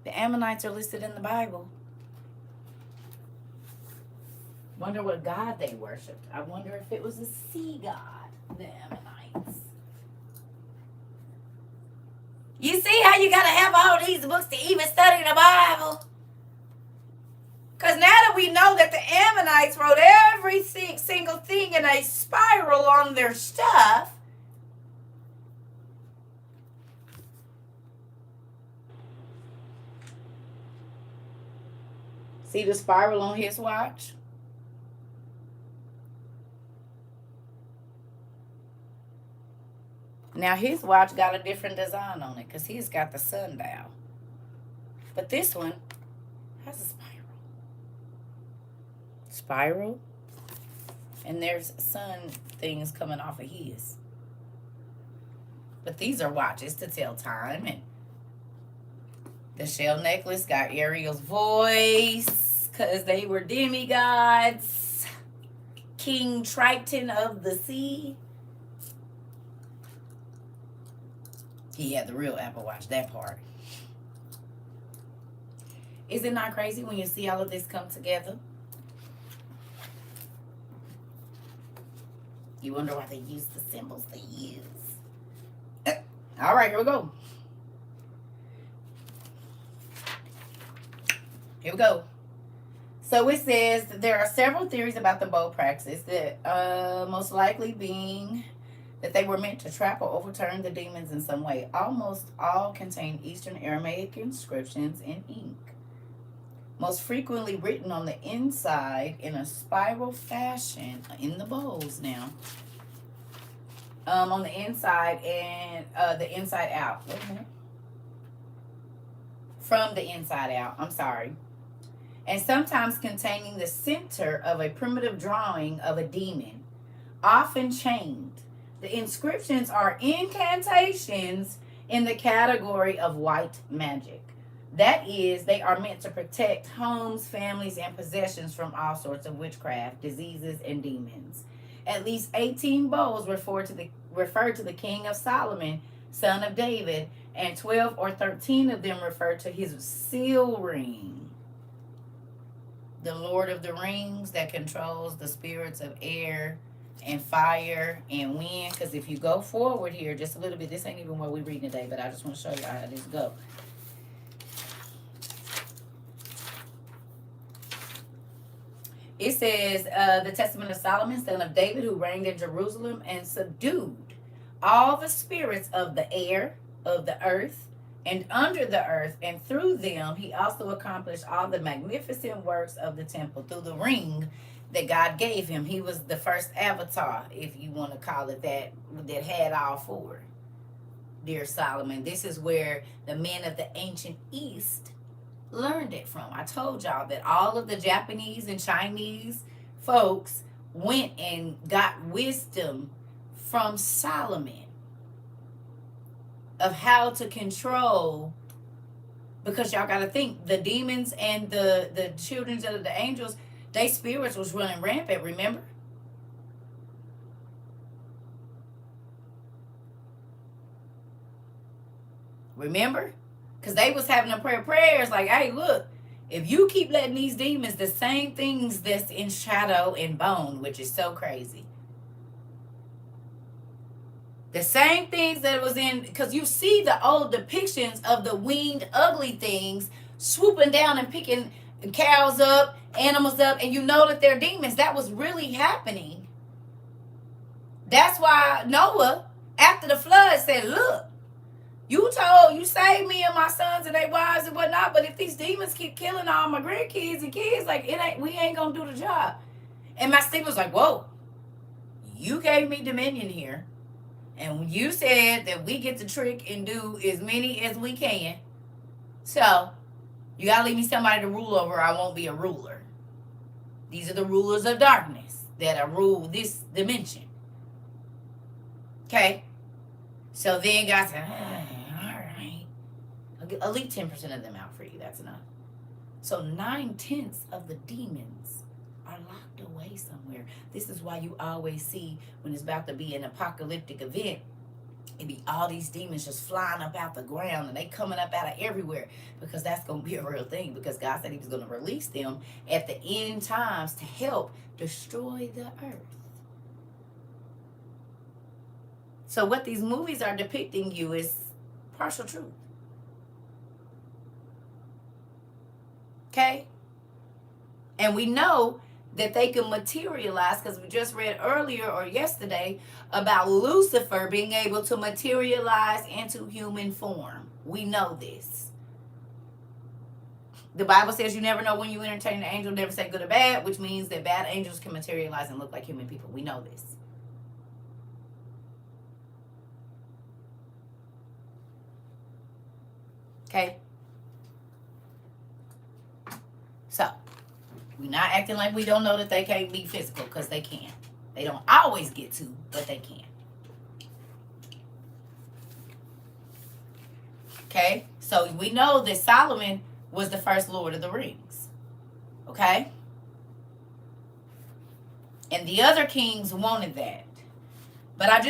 The Ammonites are listed in the Bible. Wonder what god they worshipped. I wonder if it was a sea god, the Ammonites. You see how you gotta have all these books to even study the Bible? Because now that we know that the Ammonites wrote every single thing in a spiral on their stuff, see the spiral on his watch? Now his watch got a different design on it because he's got the sundial. But this one has a spiral. And there's sun things coming off of his. But these are watches to tell time. And the shell necklace got Ariel's voice because they were demigods. King Triton of the sea. He had the real Apple Watch, that part. Is it not crazy when you see all of this come together? You wonder why they use the symbols they use. All right, here we go. Here we go. So it says that there are several theories about the bow practice, that most likely being that they were meant to trap or overturn the demons in some way. Almost all contain Eastern Aramaic inscriptions in ink, most frequently written on the inside in a spiral fashion in the bowls now. On the inside and the inside out. Wait a minute. From the inside out, I'm sorry. And sometimes containing the center of a primitive drawing of a demon, often chained. The inscriptions are incantations in the category of white magic. That is, they are meant to protect homes, families, and possessions from all sorts of witchcraft, diseases, and demons. At least 18 bowls refer to the King of Solomon, son of David, and 12 or 13 of them refer to his seal ring. The Lord of the Rings that controls the spirits of air and fire and wind. Because if you go forward here just a little bit, this ain't even what we're reading today, but I just want to show you how this go. It says, the Testament of Solomon, son of David, who reigned in Jerusalem and subdued all the spirits of the air, of the earth, and under the earth, and through them he also accomplished all the magnificent works of the temple through the ring that God gave him. He was the first avatar, if you want to call it that had all four. Dear Solomon, this is where the men of the ancient East learned it from. I told y'all that all of the Japanese and Chinese folks went and got wisdom from Solomon of how to control, because y'all got to think, the demons and the children of the angels, they spirits was running rampant, remember? Remember? Because they was having a prayers like, hey, look, if you keep letting these demons, the same things that's in shadow and bone, which is so crazy. The same things that was in, because you see the old depictions of the winged ugly things swooping down and picking cows up, animals up, and you know that they're demons. That was really happening. That's why Noah, after the flood, said, look, you saved me and my sons and their wives and whatnot, but if these demons keep killing all my grandkids and kids, like we ain't gonna do the job. And my Steve was like, whoa, you gave me dominion here. And you said that we get to trick and do as many as we can. So you gotta leave me somebody to rule over, or I won't be a ruler. These are the rulers of darkness that are rule this dimension. Okay? So then God said, all right. I'll leave 10% of them out for you. That's enough. So 9/10 of the demons are locked away somewhere. This is why you always see when it's about to be an apocalyptic event, it be all these demons just flying up out the ground and they coming up out of everywhere, because that's going to be a real thing, because God said he was going to release them at the end times to help destroy the earth. So what these movies are depicting you is partial truth. Okay? And we know that they can materialize, because we just read earlier or yesterday about Lucifer being able to materialize into human form. We know this. The Bible says you never know when you entertain an angel, never say good or bad, which means that bad angels can materialize and look like human people. We know this. Okay? So, we're not acting like we don't know that they can't be physical, because they can. They don't always get to, but they can. Okay? So we know that Solomon was the first Lord of the Rings. Okay? And the other kings wanted that. But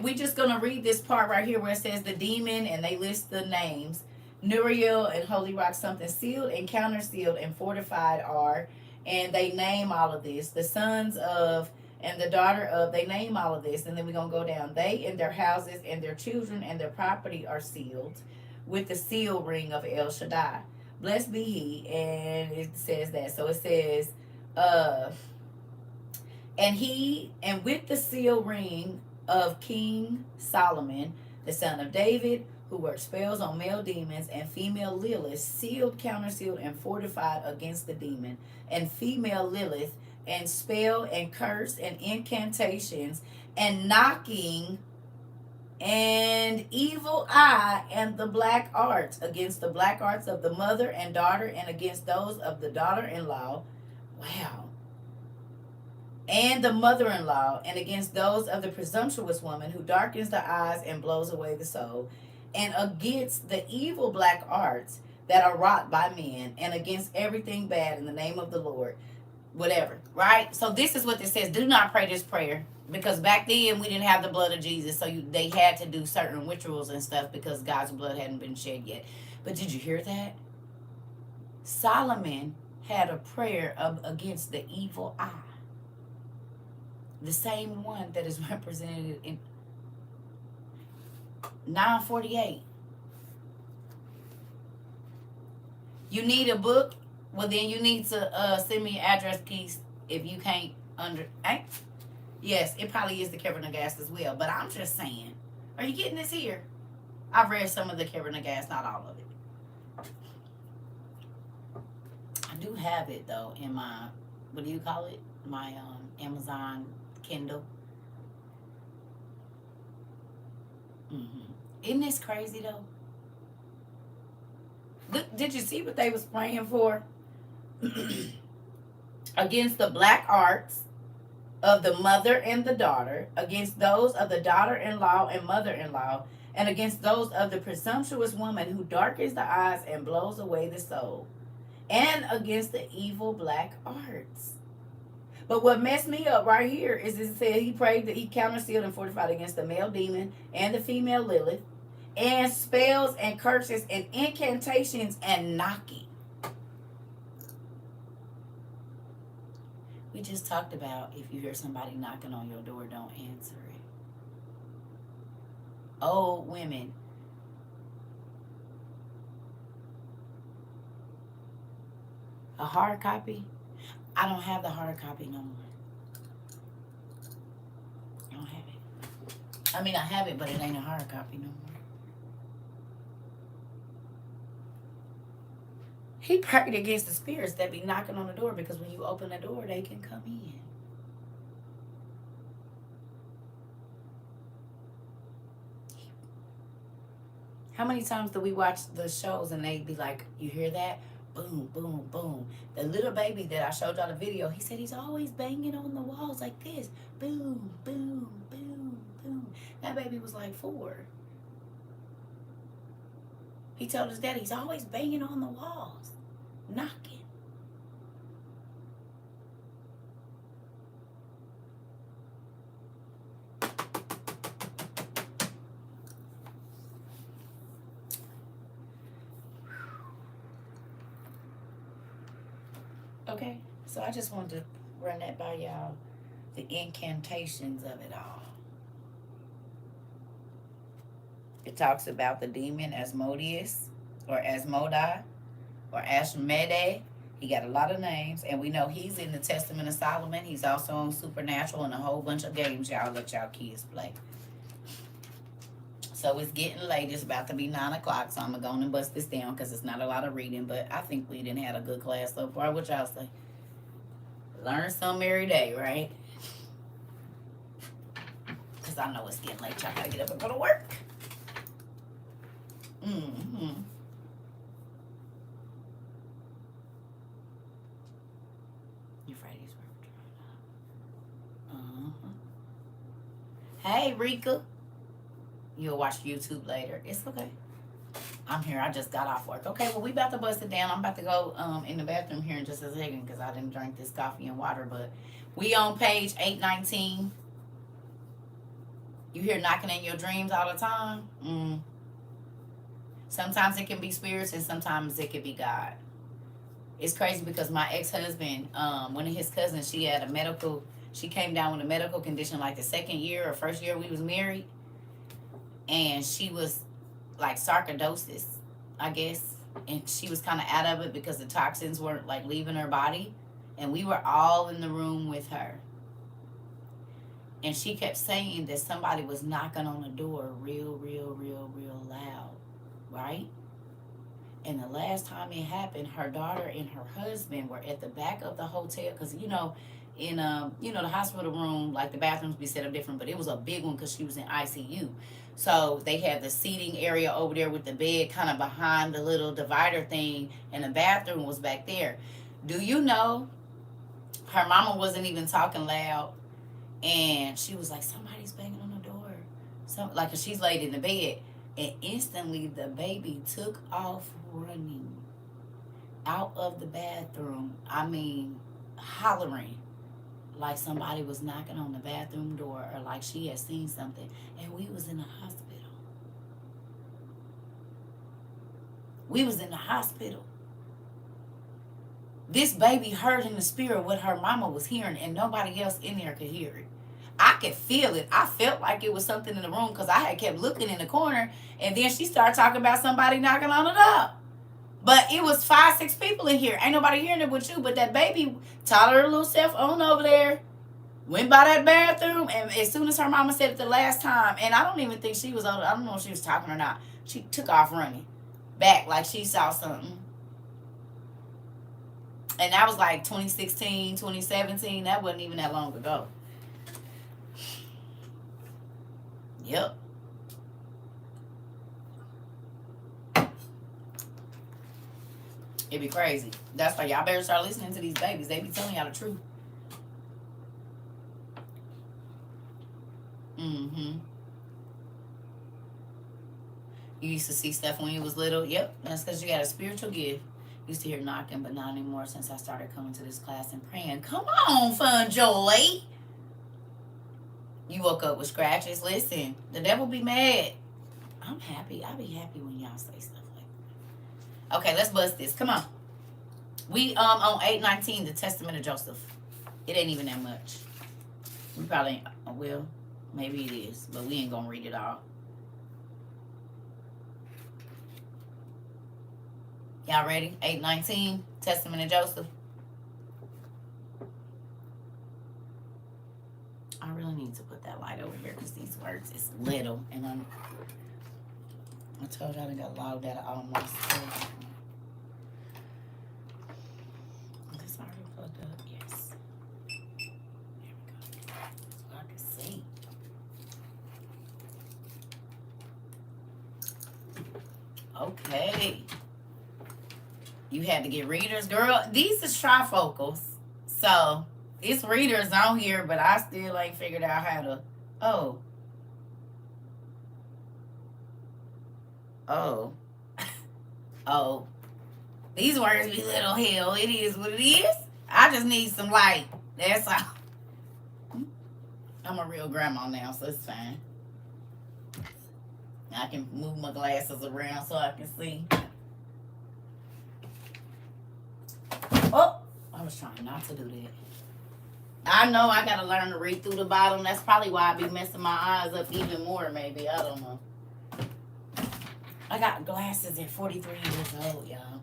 we just going to read this part right here where it says the demon, and they list the names. Nuriel and Holy Rock, something sealed and counter-sealed and fortified are, and they name all of this. The sons of and the daughter of, they name all of this. And then we're going to go down. They and their houses and their children and their property are sealed with the seal ring of El Shaddai. Blessed be he. And it says that. So it says, and with the seal ring of King Solomon, the son of David, who worked spells on male demons and female Lilith, sealed, countersealed, and fortified against the demon, and female Lilith, and spell and curse and incantations, and knocking, and evil eye, and the black arts, against the black arts of the mother and daughter, and against those of the daughter-in-law. Wow. And the mother-in-law, and against those of the presumptuous woman who darkens the eyes and blows away the soul, and against the evil black arts that are wrought by men, and against everything bad in the name of the Lord, whatever, right? So this is what this says. Do not pray this prayer, because back then we didn't have the blood of Jesus, so they had to do certain rituals and stuff because God's blood hadn't been shed yet. But did you hear that? Solomon had a prayer against the evil eye. The same one that is represented in 948. You need a book? Well, then you need to send me your address, please, if you can't yes, it probably is the Kevin Nagas as well, but I'm just saying. Are you getting this here? I've read some of the Kevin Nagas, not all of it. I do have it, though, in my, what do you call it? My Amazon Kindle. Isn't this crazy, though? Did you see what they was praying for? Against the black arts of the mother and the daughter, against those of the daughter-in-law and mother-in-law, and against those of the presumptuous woman who darkens the eyes and blows away the soul, and against the evil black arts. But what messed me up right here is it said he prayed that he countersealed and fortified against the male demon and the female Lilith, and spells and curses and incantations and knocking. We just talked about if you hear somebody knocking on your door, don't answer it. Old women. A hard copy? I don't have the hard copy no more. I don't have it. I mean, I have it, but it ain't a hard copy no more. He prayed against the spirits that be knocking on the door, because when you open the door, they can come in. How many times do we watch the shows and they be like, you hear that? Boom, boom, boom. The little baby that I showed y'all the video, he said he's always banging on the walls like this. Boom, boom, boom, boom. That baby was like 4. He told his daddy he's always banging on the walls, knocking. Okay, so I just wanted to run that by y'all, the incantations of it all. It talks about the demon Asmodeus, or Asmodai, or Ashmede. He got a lot of names, and we know he's in the Testament of Solomon. He's also on Supernatural and a whole bunch of games y'all let y'all kids play. So it's getting late. It's about to be 9 o'clock, so I'm going to go and bust this down because it's not a lot of reading, but I think we didn't have a good class so far. What y'all say? Learn something every day, right? Because I know it's getting late. Y'all got to get up and go to work. Mm-hmm. Euphrates River. Hey, Rika. You'll watch YouTube later. It's okay. I'm here. I just got off work. Okay, well, we about to bust it down. I'm about to go in the bathroom here in just a second because I didn't drink this coffee and water. But we on page 819. You hear knocking in your dreams all the time? Sometimes it can be spirits and sometimes it can be God. It's crazy because my ex-husband, one of his cousins, she came down with a medical condition like the second year or first year we was married. And she was like sarcoidosis, I guess. And she was kind of out of it because the toxins weren't like leaving her body. And we were all in the room with her. And she kept saying that somebody was knocking on the door real, real, real, real loud, right? And the last time it happened, her daughter and her husband were at the back of the hotel. Because, in the hospital room, like the bathrooms be set up different, but it was a big one because she was in ICU. So they had the seating area over there with the bed kind of behind the little divider thing, and the bathroom was back there. Do you know her mama wasn't even talking loud, and she was like, somebody's banging on the door. So, like, she's laid in the bed, and instantly the baby took off running out of the bathroom. I mean, hollering like somebody was knocking on the bathroom door, or like she had seen something. And we was in the hospital. This baby heard in the spirit what her mama was hearing, and nobody else in there could hear it. I could feel it. I felt like it was something in the room because I had kept looking in the corner, and then she started talking about somebody knocking on the door. But it was 5, 6 people in here. Ain't nobody hearing it but you. But that baby toddled her little self on over there, went by that bathroom, and as soon as her mama said it the last time, and I don't even think she was older. I don't know if she was talking or not. She took off running back like she saw something. And that was like 2016, 2017. That wasn't even that long ago. Yep. It'd be crazy. That's why y'all better start listening to these babies. They be telling y'all the truth. You used to see stuff when you was little. Yep, that's because you got a spiritual gift. Used to hear knocking, but not anymore since I started coming to this class and praying. Come on, Fun Joy. You woke up with scratches. Listen, the devil be mad. I'm happy. I be happy when y'all say stuff like that. Okay, let's bust this. Come on. We on 819, the Testament of Joseph. It ain't even that much. We probably, well, maybe it is, but we ain't gonna read it all. Y'all ready? 8:19. Testament of Joseph. I really need to put that light over here because these words is little, and I told y'all I got logged out of all my stuff. Is this already plugged up? Yes. There we go. So I can see. Okay. You had to get readers, girl. These is trifocals. So it's readers on here, but I still ain't figured out how to. Oh. Oh. Oh. These words be little hell. It is what it is. I just need some light. That's all. I'm a real grandma now, so it's fine. I can move my glasses around so I can see. Oh, I was trying not to do that. I know I gotta learn to read through the bottom. That's probably why I be messing my eyes up even more, maybe. I don't know. I got glasses at 43 years old, y'all.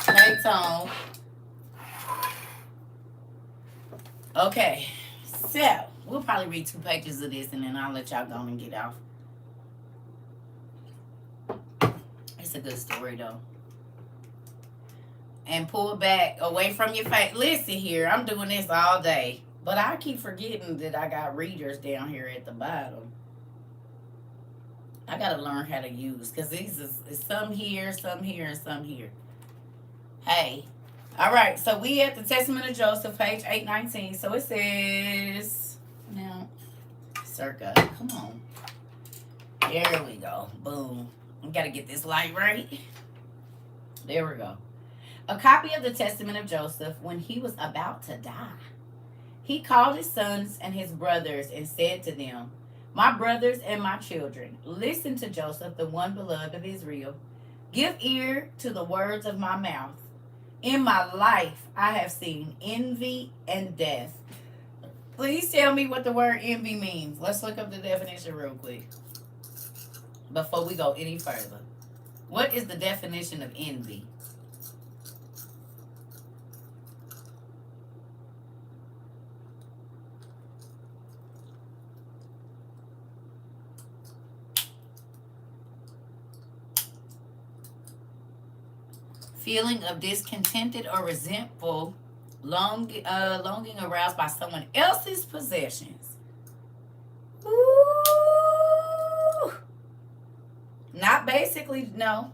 Hey, Tone. Okay, so we'll probably read 2 pages of this and then I'll let y'all go and get off. It's a good story, though. And pull back away from your face. Listen here, I'm doing this all day. But I keep forgetting that I got readers down here at the bottom. I got to learn how to use. Because these is some here, and some here. Hey. All right. So we at the Testament of Joseph, page 819. So it says, now, CERCA. Come on. There we go. Boom. I got to get this light right. There we go. A copy of the Testament of Joseph when he was about to die. He called his sons and his brothers and said to them, "My brothers and my children, listen to Joseph, the one beloved of Israel. Give ear to the words of my mouth. In my life I have seen envy and death." Please tell me what the word envy means. Let's look up the definition real quick before we go any further. What is the definition of envy? Feeling of discontented or resentful, longing aroused by someone else's possessions. Ooh. Not basically, no.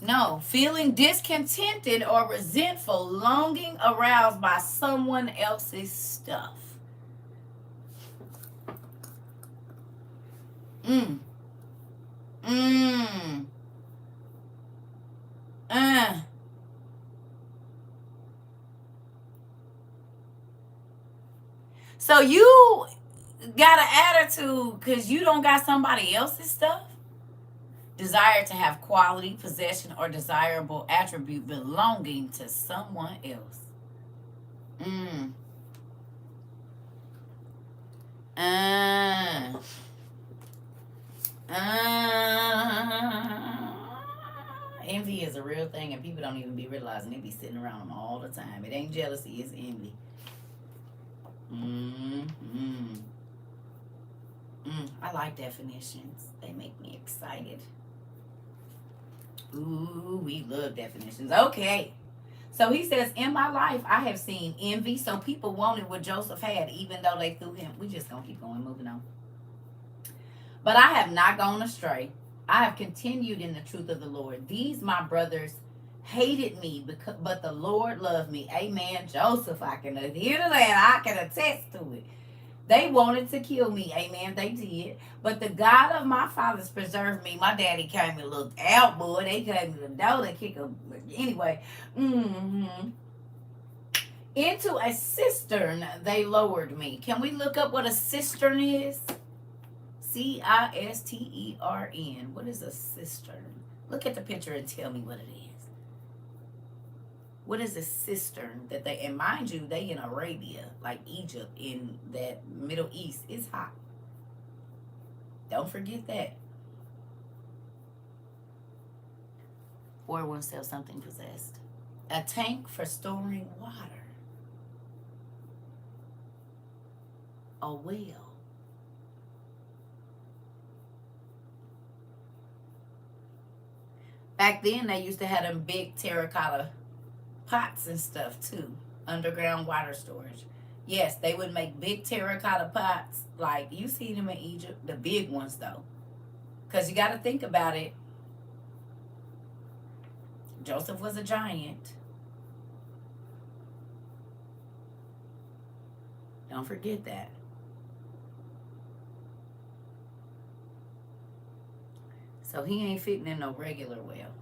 No, feeling discontented or resentful, longing aroused by someone else's stuff. So you got an attitude because you don't got somebody else's stuff? Desire to have quality, possession, or desirable attribute belonging to someone else. Envy is a real thing, and people don't even be realizing. They be sitting around them all the time. It ain't jealousy, it's envy. I like definitions. They make me excited. Ooh, we love definitions. Okay. So he says, in my life, I have seen envy. So people wanted what Joseph had, even though they threw him. We just gonna keep going, moving on. But I have not gone astray. I have continued in the truth of the Lord. These, my brothers, hated me, but the Lord loved me. Amen. Joseph, I can adhere to that. I can attest to it. They wanted to kill me. Amen. They did. But the God of my fathers preserved me. My daddy came and looked out, boy. They came to the door to kick him. Anyway. Into a cistern they lowered me. Can we look up what a cistern is? Cistern. What is a cistern? Look at the picture and tell me what it is. What is a cistern that they, and mind you, they in Arabia, like Egypt, in that Middle East, is hot. Don't forget that. Or oneself something possessed. A tank for storing water. A well. Back then, they used to have them big terracotta pots and stuff too. Underground water storage. Yes, they would make big terracotta pots. Like, you see them in Egypt. The big ones, though. Because you got to think about it. Joseph was a giant. Don't forget that. So he ain't fitting in no regular well.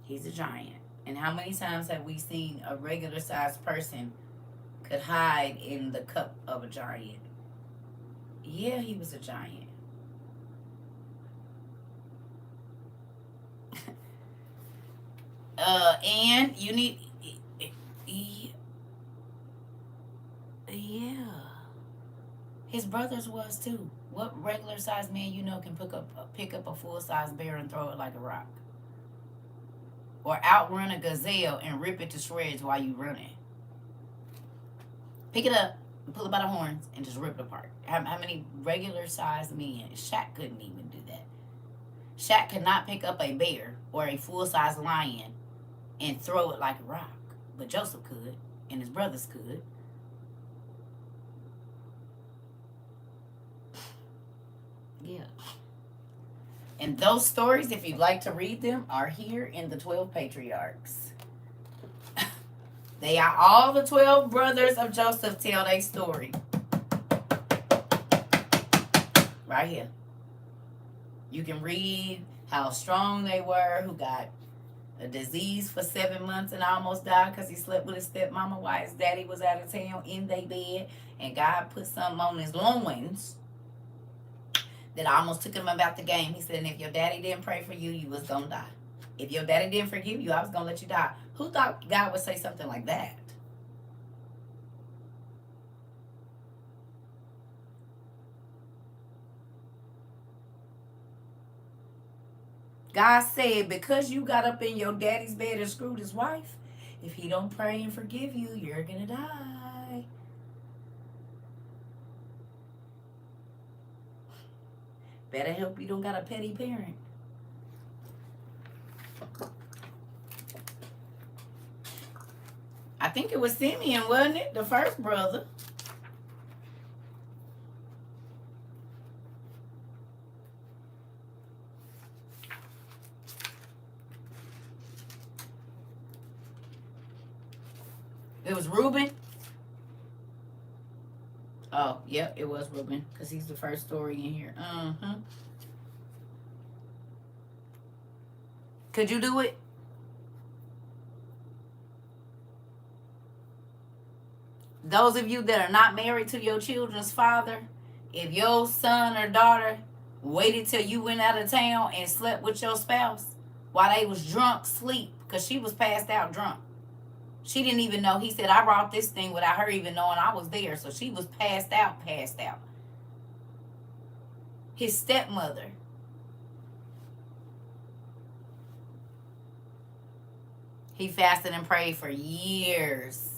He's a giant. And how many times have we seen a regular sized person could hide in the cup of a giant? Yeah, he was a giant. And you need, yeah, his brothers was too. What regular sized man you know can pick up a full size bear and throw it like a rock, or outrun a gazelle and rip it to shreds while you run it? Pick it up, pull it by the horns, and just rip it apart. How many regular sized men? Shaq couldn't even do that. Shaq could not pick up a bear or a full size lion and throw it like a rock, but Joseph could, and his brothers could. Yeah. And those stories, if you'd like to read them, are here in the 12 Patriarchs. They are all the 12 brothers of Joseph tell their story. Right here. You can read how strong they were, who got a disease for 7 months and almost died because he slept with his stepmama while his daddy was out of town in their bed. And God put something on his loins that almost took him about the game. He said, and if your daddy didn't pray for you, you was going to die. If your daddy didn't forgive you, I was going to let you die. Who thought God would say something like that? God said, because you got up in your daddy's bed and screwed his wife, if he don't pray and forgive you, you're going to die. Better help you don't got a petty parent. I think it was Simeon, wasn't it? The first brother. It was Reuben. Oh, yep, it was Reuben, because he's the first story in here. Could you do it? Those of you that are not married to your children's father, if your son or daughter waited till you went out of town and slept with your spouse while they was drunk, sleep, because she was passed out drunk. She didn't even know. He said, I brought this thing without her even knowing I was there. So she was passed out. His stepmother. He fasted and prayed for years.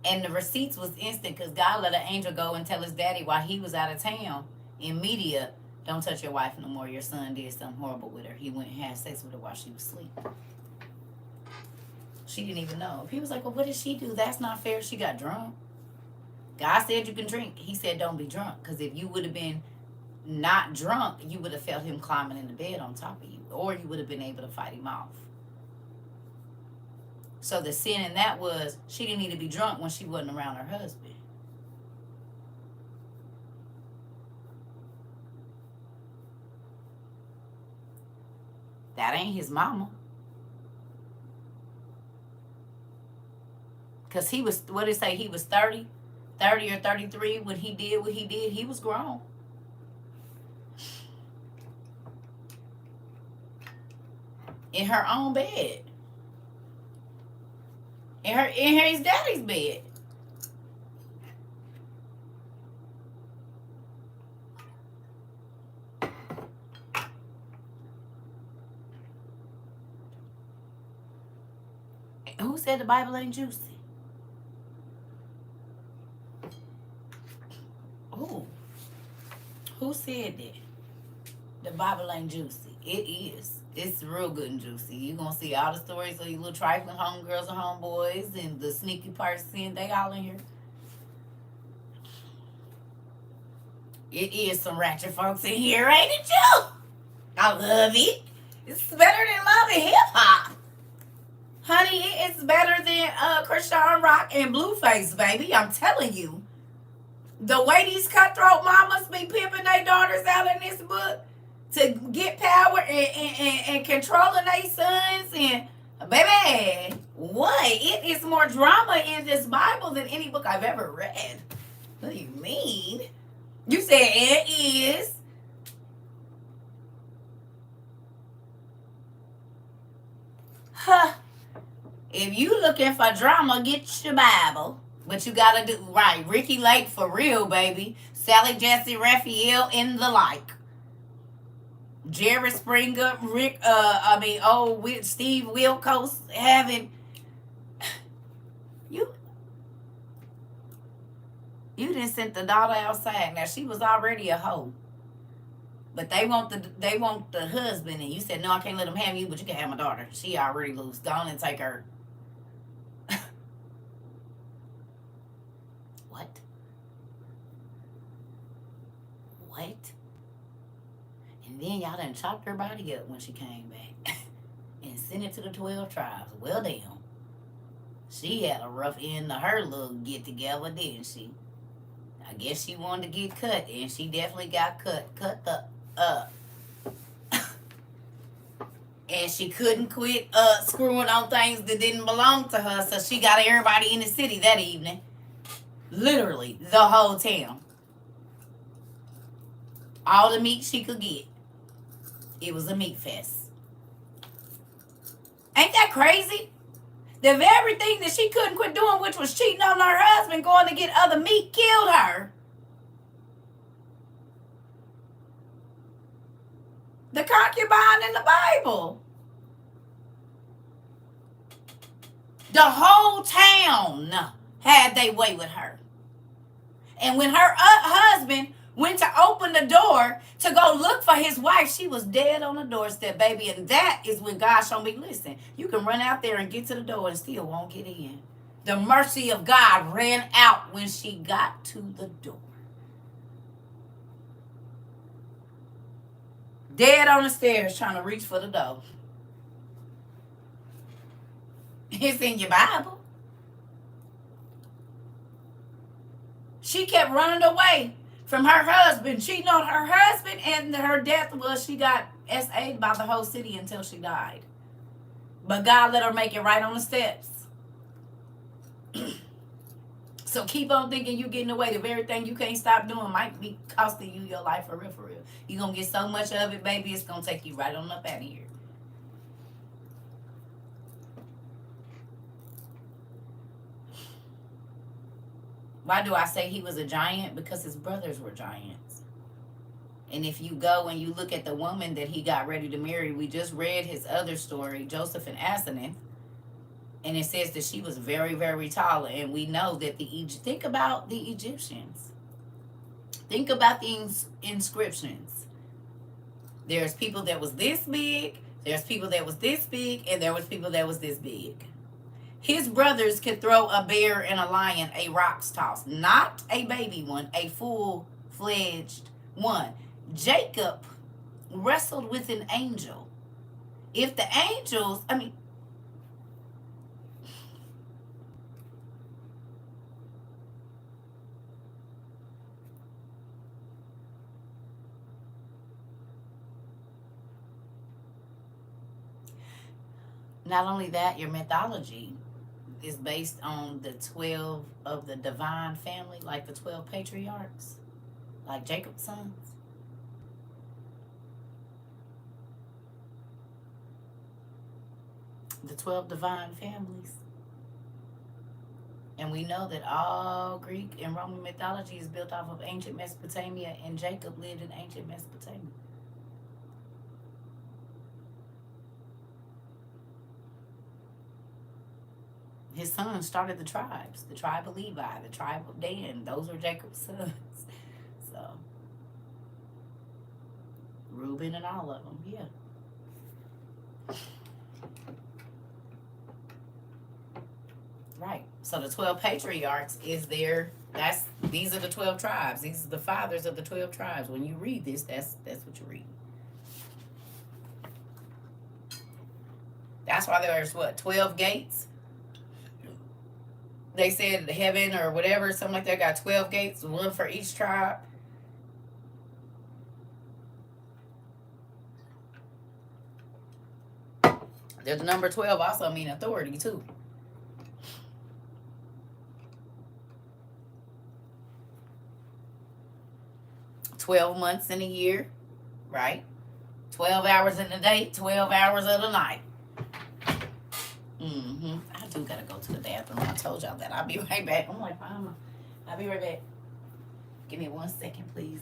And the receipts was instant because God let an angel go and tell his daddy while he was out of town in media, don't touch your wife no more. Your son did something horrible with her. He went and had sex with her while she was asleep. She didn't even know. He was like, well, what did she do? That's not fair. She got drunk. God said you can drink. He said don't be drunk. Because if you would have been not drunk, you would have felt him climbing in the bed on top of you. Or you would have been able to fight him off. So the sin in that was she didn't need to be drunk when she wasn't around her husband. That ain't his mama. Because he was, what did it say? He was 30 or 33 when he did what he did. He was grown. In her own bed. in his daddy's bed. Who said the Bible ain't juicy? Oh, who said that? The Bible ain't juicy. It is. It's real good and juicy. You're going to see all the stories of you little trifling homegirls and homeboys and the sneaky person. They all in here. It is some ratchet folks in here, ain't it, Joe? I love it. It's better than love and hip-hop. Honey, it's better than Christian Rock and Blueface, baby. I'm telling you. The way these cutthroat mamas be pimping their daughters out in this book to get power and controlling their sons, and baby, what? It is more drama in this Bible than any book I've ever read. What do you mean? You said it is. Huh. If you looking for drama, get your Bible. But you gotta do right. Ricky Lake for real, baby. Sally Jesse Raphael and the like. Jerry Springer, Steve Wilkos having you didn't send the daughter outside. Now she was already a hoe. But they want the husband, and you said, no, I can't let them have you, but you can have my daughter. She already loose. Go on and take her. What? And then y'all done chopped her body up when she came back and sent it to the 12 tribes. Well, damn. She had a rough end of her little get together, didn't she? I guess she wanted to get cut, and she definitely got cut up. And she couldn't quit screwing on things that didn't belong to her, so she got everybody in the city that evening. Literally, the whole town. All the meat she could get. It was a meat fest. Ain't that crazy? The very thing that she couldn't quit doing, which was cheating on her husband, going to get other meat, killed her. The concubine in the Bible. The whole town had their way with her. And when her husband went to open the door to go look for his wife, she was dead on the doorstep, baby. And that is when God showed me, listen, you can run out there and get to the door and still won't get in. The mercy of God ran out when she got to the door. Dead on the stairs trying to reach for the door. It's in your Bible. She kept running away from her husband, cheating on her husband, and her death was she got SA'd by the whole city until she died. But God let her make it right on the steps. So keep on thinking you getting away. The very thing you can't stop doing might be costing you your life for real, for real. You're going to get so much of it, baby, it's going to take you right on up out of here. Why do I say he was a giant? Because his brothers were giants. And if you go and you look at the woman that he got ready to marry, we just read his other story, Joseph and Asenath. And it says that she was very, very tall. And we know that think about the Egyptians. Think about the inscriptions. There's people that was this big. There's people that was this big. And there was people that was this big. His brothers could throw a bear and a lion a rocks toss. Not a baby one, a full-fledged one. Jacob wrestled with an angel. If the angels, not only that, your mythology is based on the 12 of the divine family, like the 12 patriarchs, like Jacob's sons. The 12 divine families. And we know that all Greek and Roman mythology is built off of ancient Mesopotamia, and Jacob lived in ancient Mesopotamia. His sons started the tribe of Levi, the tribe of Dan. Those were Jacob's sons. So, Reuben and all of them, yeah. Right. So the 12 patriarchs is there. These are the 12 tribes. These are the fathers of the 12 tribes. When you read this, that's what you read. That's why there's what, 12 gates? They said heaven or whatever, something like that, got 12 gates, one for each tribe. The number 12 also mean authority too. 12 months in a year, right? 12 hours in the day, 12 hours of the night. I do gotta go to the bathroom. I told y'all that. I'll be right back. I'm like, Mama, I'll be right back. Give me 1 second, please.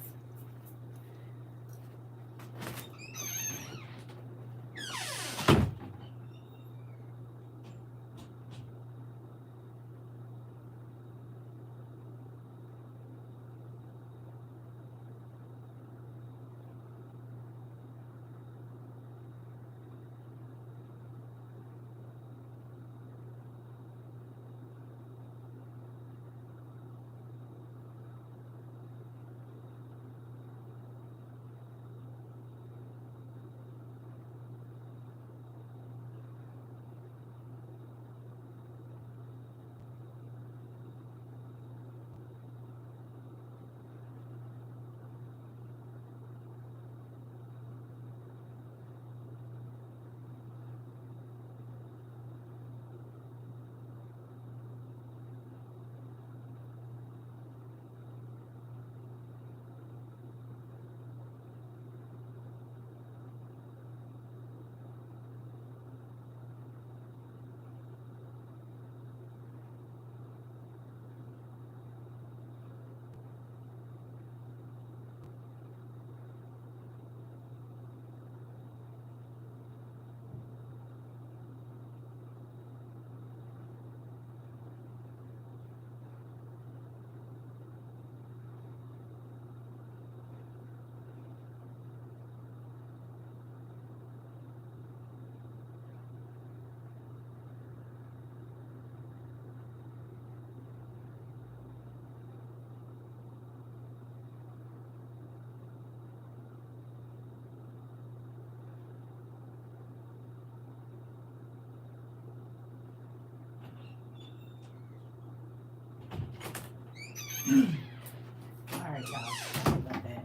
All right, y'all. Sorry about that.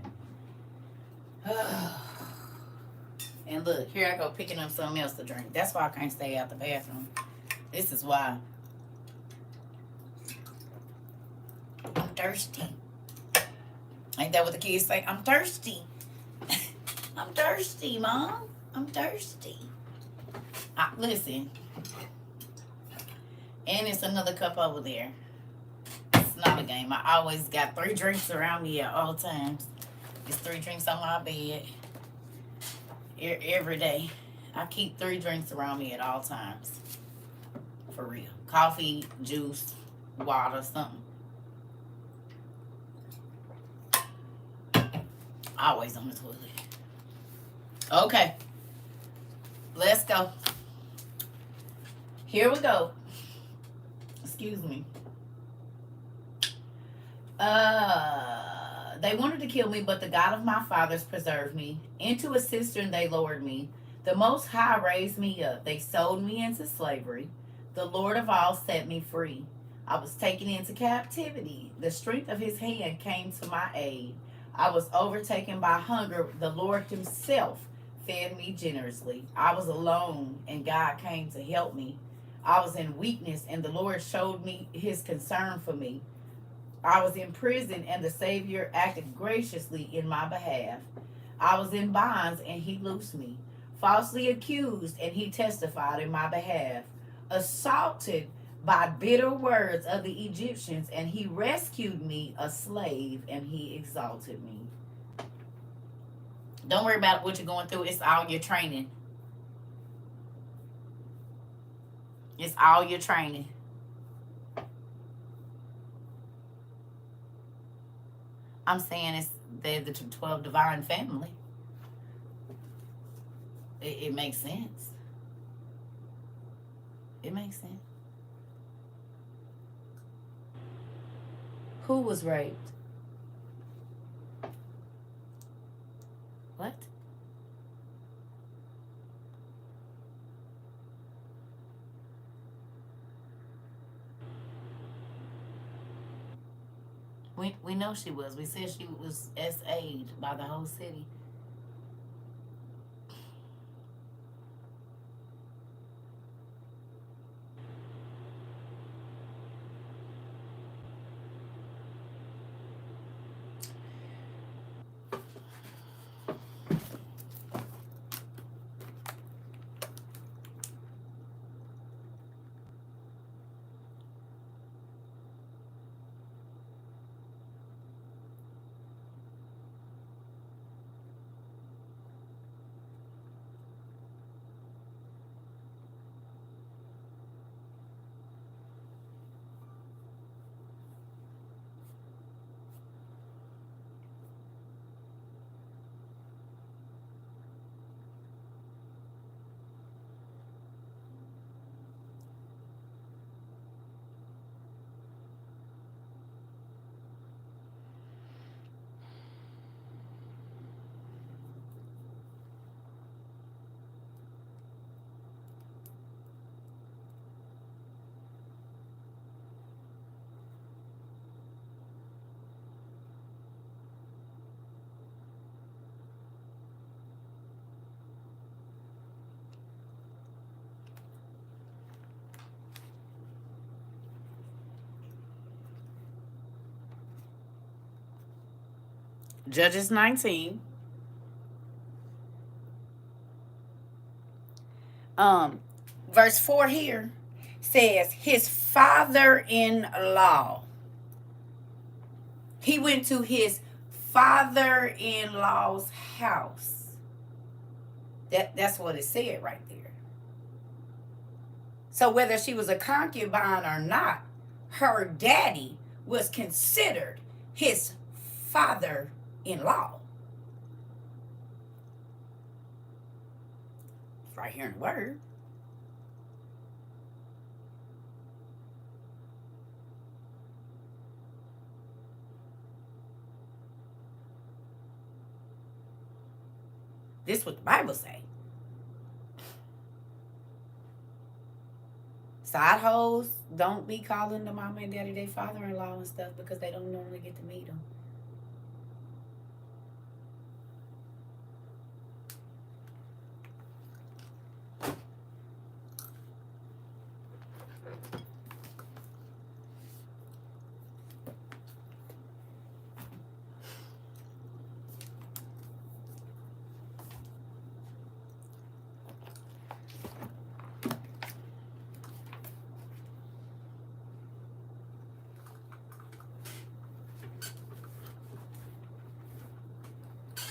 And look, here I go picking up something else to drink. That's why I can't stay out the bathroom. This is why. I'm thirsty. Ain't that what the kids say? I'm thirsty. I'm thirsty, Mom. I'm thirsty. Listen. And it's another cup over there. It's not a game. I always got 3 drinks around me at all times. There's 3 drinks on my bed. Every day. I keep 3 drinks around me at all times. For real. Coffee, juice, water, something. Always on the toilet. Okay. Let's go. Here we go. Excuse me. They wanted to kill me, but the God of my fathers preserved me. Into a cistern they lowered me. The Most High raised me up. They sold me into slavery. The Lord of all set me free. I was taken into captivity. The strength of his hand came to my aid. I was overtaken by hunger. The Lord himself fed me generously. I was alone, and God came to help me. I was in weakness, and the Lord showed me his concern for me. I was in prison, and the Savior acted graciously in my behalf. I was in bonds, and he loosed me. Falsely accused, and he testified in my behalf. Assaulted by bitter words of the Egyptians, and he rescued me, a slave, and he exalted me. Don't worry about what you're going through. It's all your training. It's all your training. I'm saying they're the 12 divine family. It makes sense. It makes sense. Who was raped? What? We know she was. We said she was SA'd by the whole city. Judges 19. Verse 4 here says his father-in-law. He went to his father-in-law's house. That's what it said right there. So whether she was a concubine or not, her daddy was considered his father-in-law. It's right here in the word. This is what the Bible say. Side hoes don't be calling the mama and daddy their father-in-law and stuff because they don't normally get to meet them.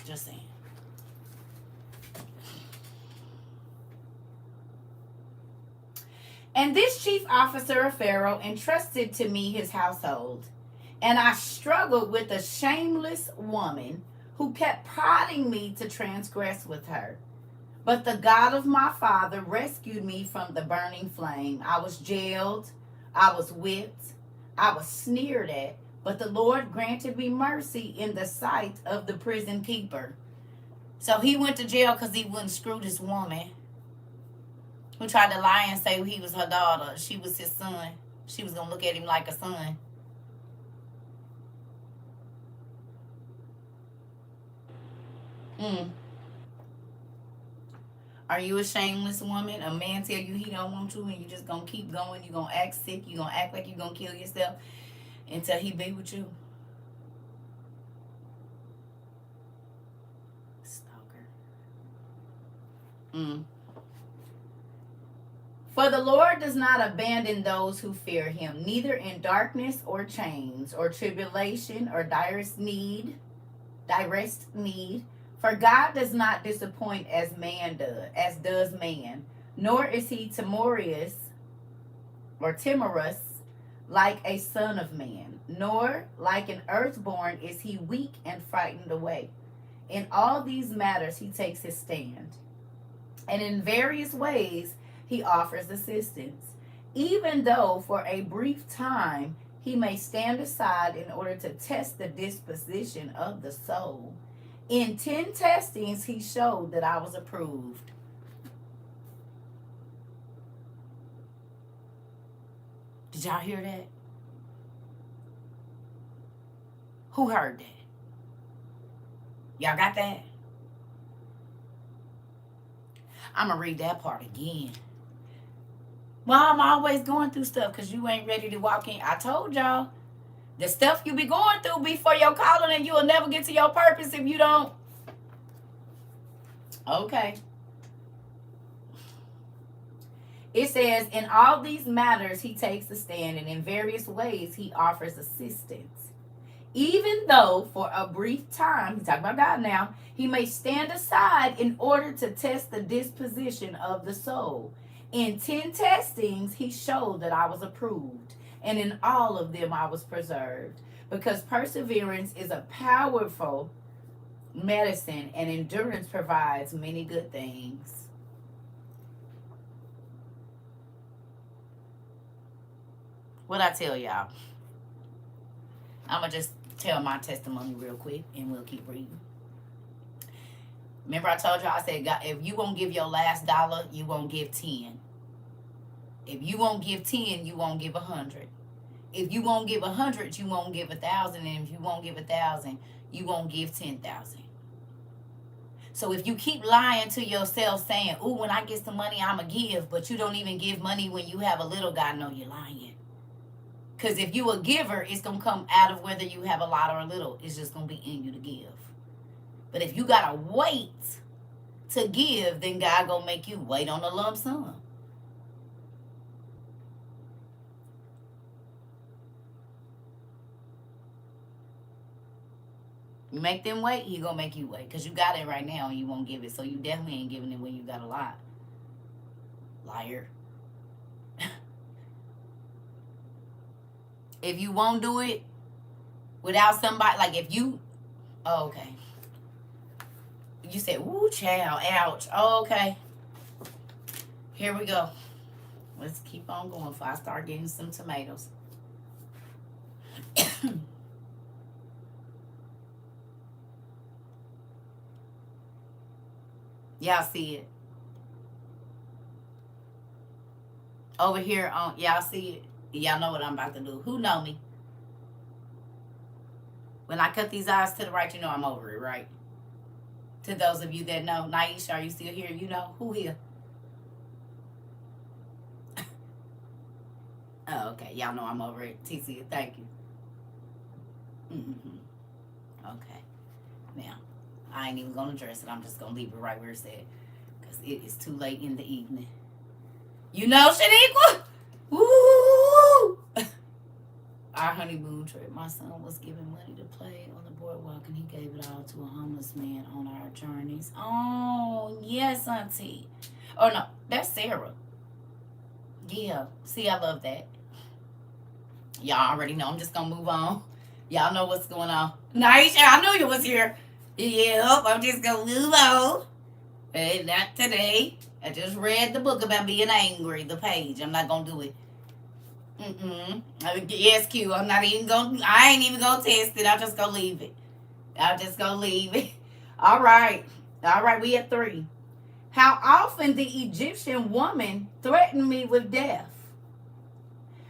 Just saying. And this chief officer of Pharaoh entrusted to me his household. And I struggled with a shameless woman who kept prodding me to transgress with her. But the God of my father rescued me from the burning flame. I was jailed, I was whipped, I was sneered at, but the Lord granted me mercy in the sight of the prison keeper. So he went to jail because he wouldn't screw this woman who tried to lie and say he was her daughter. She was his son. She was going to look at him like a son. Are you a shameless woman? A man tell you he don't want you and you just going to keep going. You're going to act sick. You're going to act like you're going to kill yourself until he be with you. Stalker. For the Lord does not abandon those who fear him, neither in darkness or chains or tribulation or direst need. For God does not disappoint as does man, nor is he timorous like a son of man, nor like an earthborn is he weak and frightened away. In all these matters he takes his stand, and in various ways he offers assistance, even though for a brief time he may stand aside in order to test the disposition of the soul. In 10 testings he showed that I was approved. Did y'all hear that? Who heard that? Y'all got that? I'm going to read that part again. Well, I'm always going through stuff because you ain't ready to walk in. I told y'all, the stuff you be going through before your calling, and you will never get to your purpose if you don't. Okay. It says, in all these matters he takes a stand, and in various ways he offers assistance. Even though for a brief time, he's talking about God now, he may stand aside in order to test the disposition of the soul. In 10 testings, he showed that I was approved, and in all of them I was preserved, because perseverance is a powerful medicine, and endurance provides many good things. What I tell y'all? I'm going to just tell my testimony real quick, and we'll keep reading. Remember I told y'all, I said, God, if you won't give your last dollar, you won't give 10. If you won't give 10, you won't give 100. If you won't give 100, you won't give 1,000. And if you won't give 1,000, you won't give 10,000. So if you keep lying to yourself saying, ooh, when I get some money, I'm going to give, but you don't even give money when you have a little, God know you're lying. Because if you a giver, it's going to come out of whether you have a lot or a little. It's just going to be in you to give. But if you got to wait to give, then God going to make you wait on the lump sum. You make them wait, he going to make you wait. Because you got it right now and you won't give it. So you definitely ain't giving it when you got a lot. Liar. If you won't do it without somebody, like if you, oh, okay. You said, ooh, child, ouch. Oh, okay. Here we go. Let's keep on going before I start getting some tomatoes. Y'all see it? Over here on, y'all see it? Y'all know what I'm about to do. Who know me? When I cut these eyes to the right, you know I'm over it, right? To those of you that know, Naisha, are you still here? You know, who here? Oh, okay. Y'all know I'm over it. TC, thank you. Okay. Now, I ain't even going to address it. I'm just going to leave it right where it's at. Because it is too late in the evening. You know, Shaniqua? Woo! Our honeymoon trip, my son was given money to play on the boardwalk, and he gave it all to a homeless man on our journeys. Oh, yes, Auntie. Oh, no, that's Sarah. Yeah, see, I love that. Y'all already know. I'm just going to move on. Y'all know what's going on. Naisha, I knew you was here. Yep, I'm just going to move on. Hey, not today. I just read the book about being angry, the page. I'm not going to do it. Yes, Q. I ain't even going to test it. I'm just going to leave it. All right. We at 3. How often the Egyptian woman threatened me with death.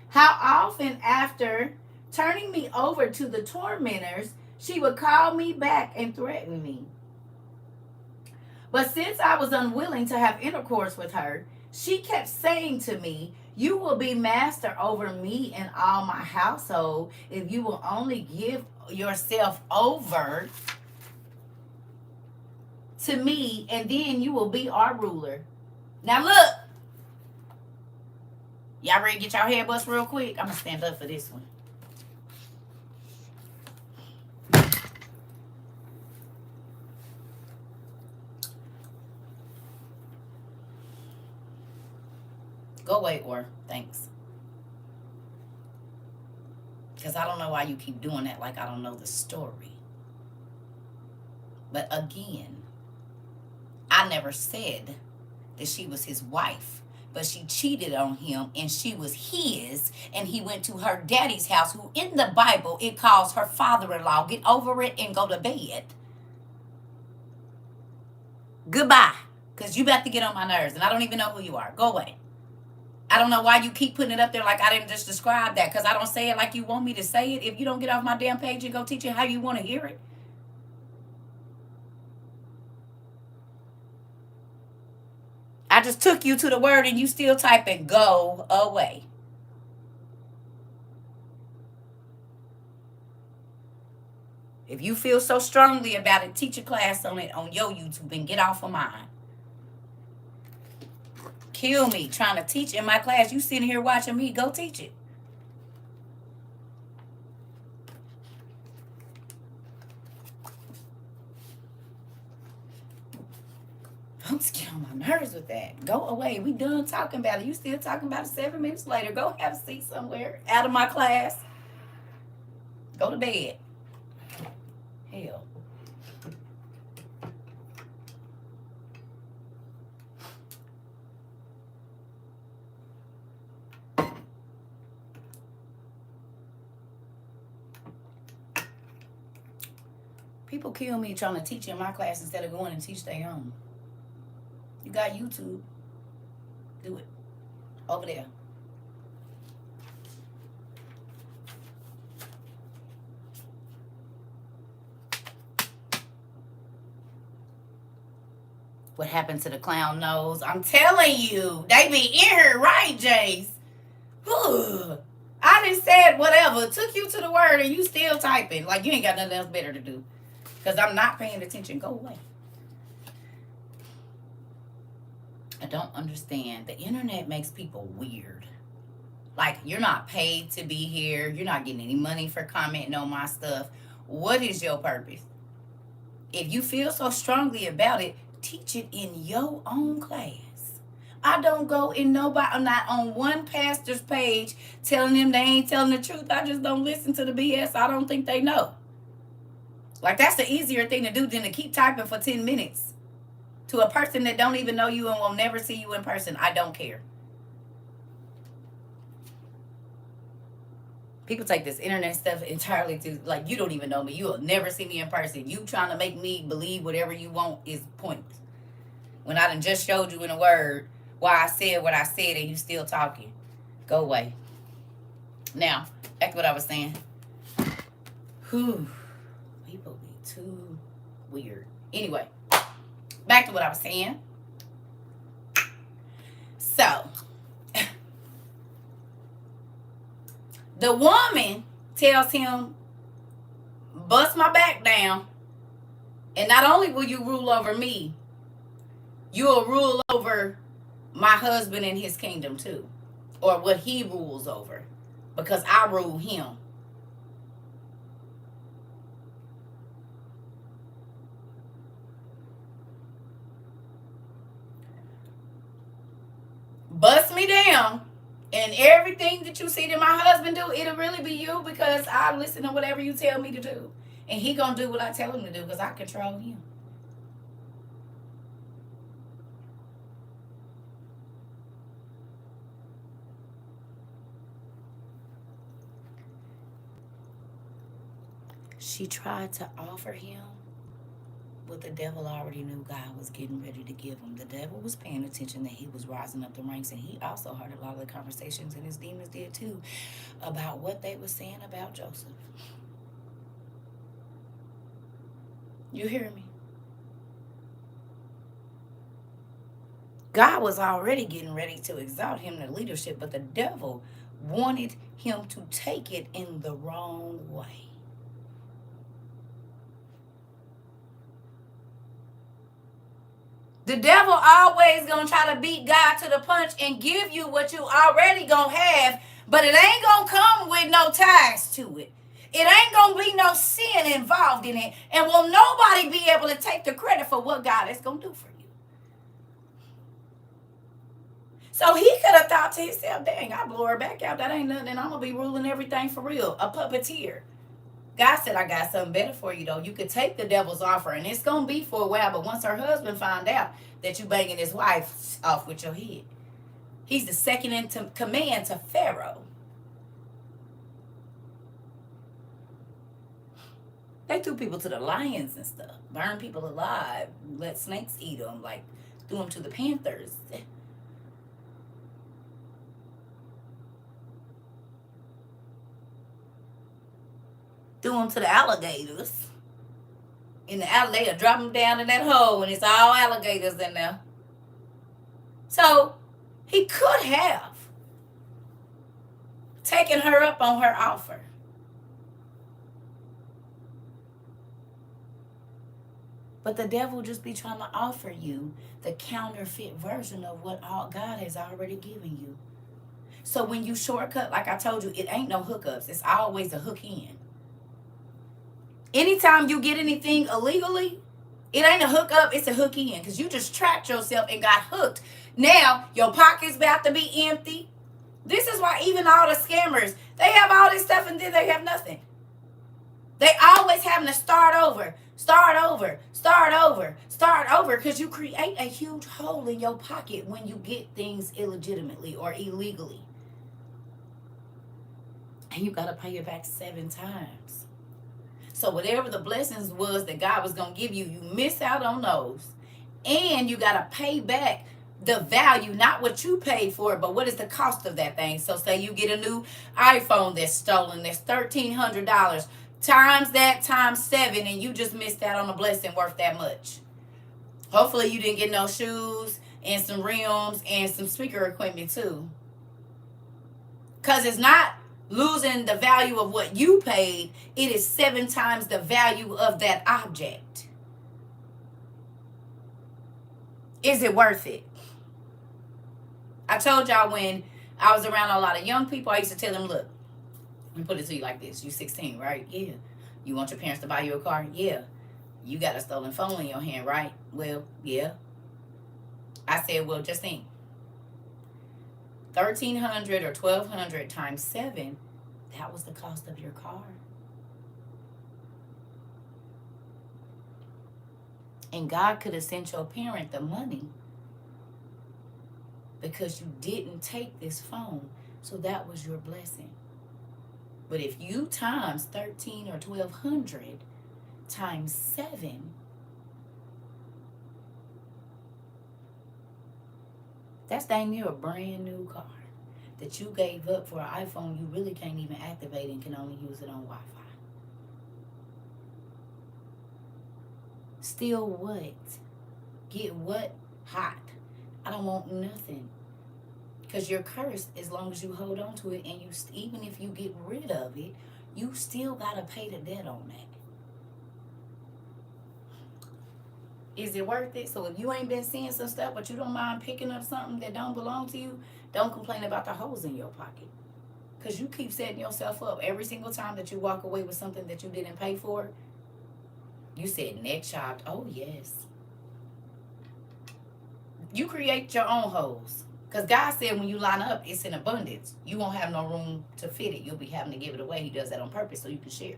How often after turning me over to the tormentors, she would call me back and threaten me. But since I was unwilling to have intercourse with her, she kept saying to me, you will be master over me and all my household if you will only give yourself over to me, and then you will be our ruler. Now look, Y'all ready to get y'all hair bust real quick? I'm going to stand up for this one. Go away, or thanks. Because I don't know why you keep doing that like I don't know the story. But again, I never said that she was his wife. But she cheated on him and she was his. And he went to her daddy's house, who in the Bible, it calls her father-in-law. Get over it and go to bed. Goodbye. Because you about to get on my nerves. And I don't even know who you are. Go away. I don't know why you keep putting it up there like I didn't just describe that, because I don't say it like you want me to say it. If you don't get off my damn page and go teach it how you want to hear it. I just took you to the word and you still typing go away. If you feel so strongly about it, teach a class on it on your YouTube and get off of mine. Kill me trying to teach in my class. You sitting here watching me. Go teach it. Folks get on my nerves with that. Go away. We done talking about it. You still talking about it 7 minutes later. Go have a seat somewhere out of my class. Go to bed. Hell. People kill me trying to teach in my class instead of going and teach their own. You got YouTube. Do it. Over there. What happened to the clown nose? I'm telling you. They be in here, right, Jace? I just said whatever. Took you to the word and you still typing. Like you ain't got nothing else better to do. Because I'm not paying attention. Go away. I don't understand. The internet makes people weird. Like, you're not paid to be here. You're not getting any money for commenting on my stuff. What is your purpose? If you feel so strongly about it, teach it in your own class. I don't go in nobody. I'm not on one pastor's page telling them they ain't telling the truth. I just don't listen to the BS. I don't think they know. Like, that's the easier thing to do than to keep typing for 10 minutes to a person that don't even know you and will never see you in person. I don't care. People take this internet stuff entirely to, like, you don't even know me. You will never see me in person. You trying to make me believe whatever you want is pointless. When I done just showed you in a word why I said what I said and you still talking. Go away. Now, back to what I was saying. Whew. People be too weird. Anyway, back to what I was saying. So, the woman tells him, bust my back down, and not only will you rule over me, you'll rule over my husband and his kingdom too, or what he rules over, because I rule him. Bust me down, and everything that you see that my husband do, it'll really be you, because I listen to whatever you tell me to do. And he gonna do what I tell him to do, because I control him. She tried to offer him what the devil already knew God was getting ready to give him. The devil was paying attention that he was rising up the ranks, and he also heard a lot of the conversations, and his demons did too, about what they were saying about Joseph. You hear me? God was already getting ready to exalt him to leadership, but the devil wanted him to take it in the wrong way. The devil devil always gonna try to beat God to the punch and give you what you already gonna have, but it ain't gonna come with no ties to it. It ain't gonna be no sin involved in it, and will nobody be able to take the credit for what God is gonna do for you. So he could have thought to himself, dang, I blew her back out. That ain't nothing, and I'm gonna be ruling everything for real. A puppeteer. God said, I got something better for you, though. You could take the devil's offer, and it's going to be for a while, but once her husband find out that you banging his wife off with your head, he's the second in command to Pharaoh. They threw people to the lions and stuff, burn people alive, let snakes eat them, like threw them to the panthers. Threw them to the alligators. In the alligator, drop them down in that hole, and it's all alligators in there. So he could have taken her up on her offer. But the devil just be trying to offer you the counterfeit version of what all God has already given you. So when you shortcut, like I told you, it ain't no hookups. It's always a hook in. Anytime you get anything illegally, it ain't a hook up, it's a hook in. Because you just trapped yourself and got hooked. Now, your pocket's about to be empty. This is why even all the scammers, they have all this stuff and then they have nothing. They always having to start over, because you create a huge hole in your pocket when you get things illegitimately or illegally. And you got to pay it back 7 times. So whatever the blessings was that God was going to give you, you miss out on those. And you got to pay back the value, not what you paid for it, but what is the cost of that thing. So say you get a new iPhone that's stolen, that's $1,300. Times that times 7, and you just missed out on a blessing worth that much. Hopefully you didn't get no shoes and some rims and some speaker equipment too. Because it's not losing the value of what you paid, it is 7 times the value of that object. Is it worth it? I told y'all when I was around a lot of young people, I used to tell them, look, let me put it to you like this. You 16, right? Yeah. You want your parents to buy you a car? Yeah. You got a stolen phone in your hand, right? Well, yeah. I said, well, just think. 1,300 or 1,200 times 7, that was the cost of your car. And God could have sent your parent the money because you didn't take this phone. So that was your blessing. But if you times 1,300 or 1,200 times 7, that's dang near a brand new car that you gave up for an iPhone you really can't even activate and can only use it on Wi-Fi. Still what? Get what? Hot. I don't want nothing. Because you're cursed as long as you hold on to it, and you even if you get rid of it, you still got to pay the debt on that. Is it worth it? So if you ain't been seeing some stuff, but you don't mind picking up something that don't belong to you, don't complain about the holes in your pocket. Because you keep setting yourself up every single time that you walk away with something that you didn't pay for. You said neck chopped. Oh, yes. You create your own holes. Because God said when you line up, it's in abundance. You won't have no room to fit it. You'll be having to give it away. He does that on purpose so you can share.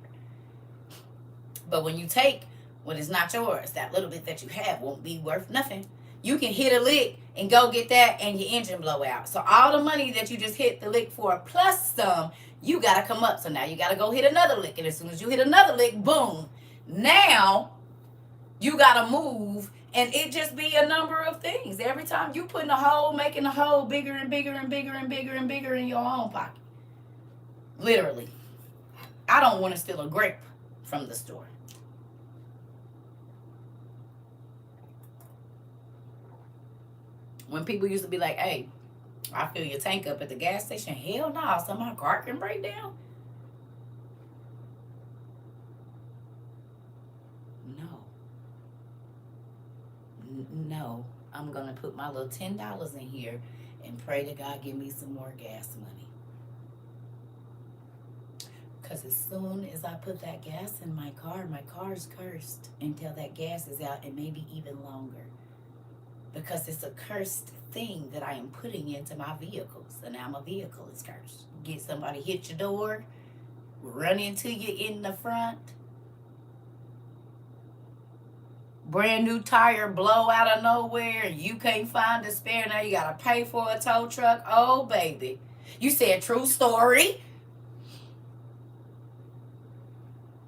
But when you take what is not yours, that little bit that you have won't be worth nothing. You can hit a lick and go get that and your engine blow out. So all the money that you just hit the lick for plus some, you got to come up. So now you got to go hit another lick. And as soon as you hit another lick, boom. Now you got to move. And it just be a number of things. Every time you put in a hole, making the hole bigger and bigger and bigger and bigger and bigger in your own pocket. Literally. I don't want to steal a grape from the store. When people used to be like, hey, I fill your tank up at the gas station. Hell no, so my car can break down. No. I'm going to put my little $10 in here and pray to God give me some more gas money. Because as soon as I put that gas in my car's cursed until that gas is out, and maybe even longer. Because it's a cursed thing that I am putting into my vehicles. And now my vehicle is cursed. Get somebody hit your door, run into you in the front, brand new tire blow out of nowhere, and you can't find a spare. Now you got to pay for a tow truck. Oh, baby. You said true story.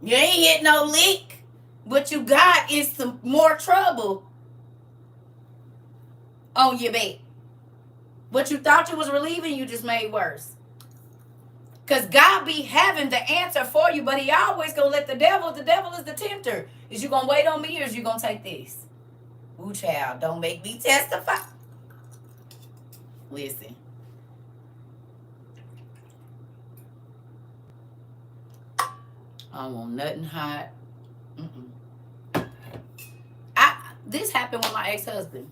You ain't hit no leak. What you got is some more trouble on your back. What you thought you was relieving, you just made worse. Because God be having the answer for you, but he always going to let the devil is the tempter. Is you going to wait on me, or is you going to take this? Ooh, child, don't make me testify. Listen. I don't want nothing hot. This happened with my ex-husband.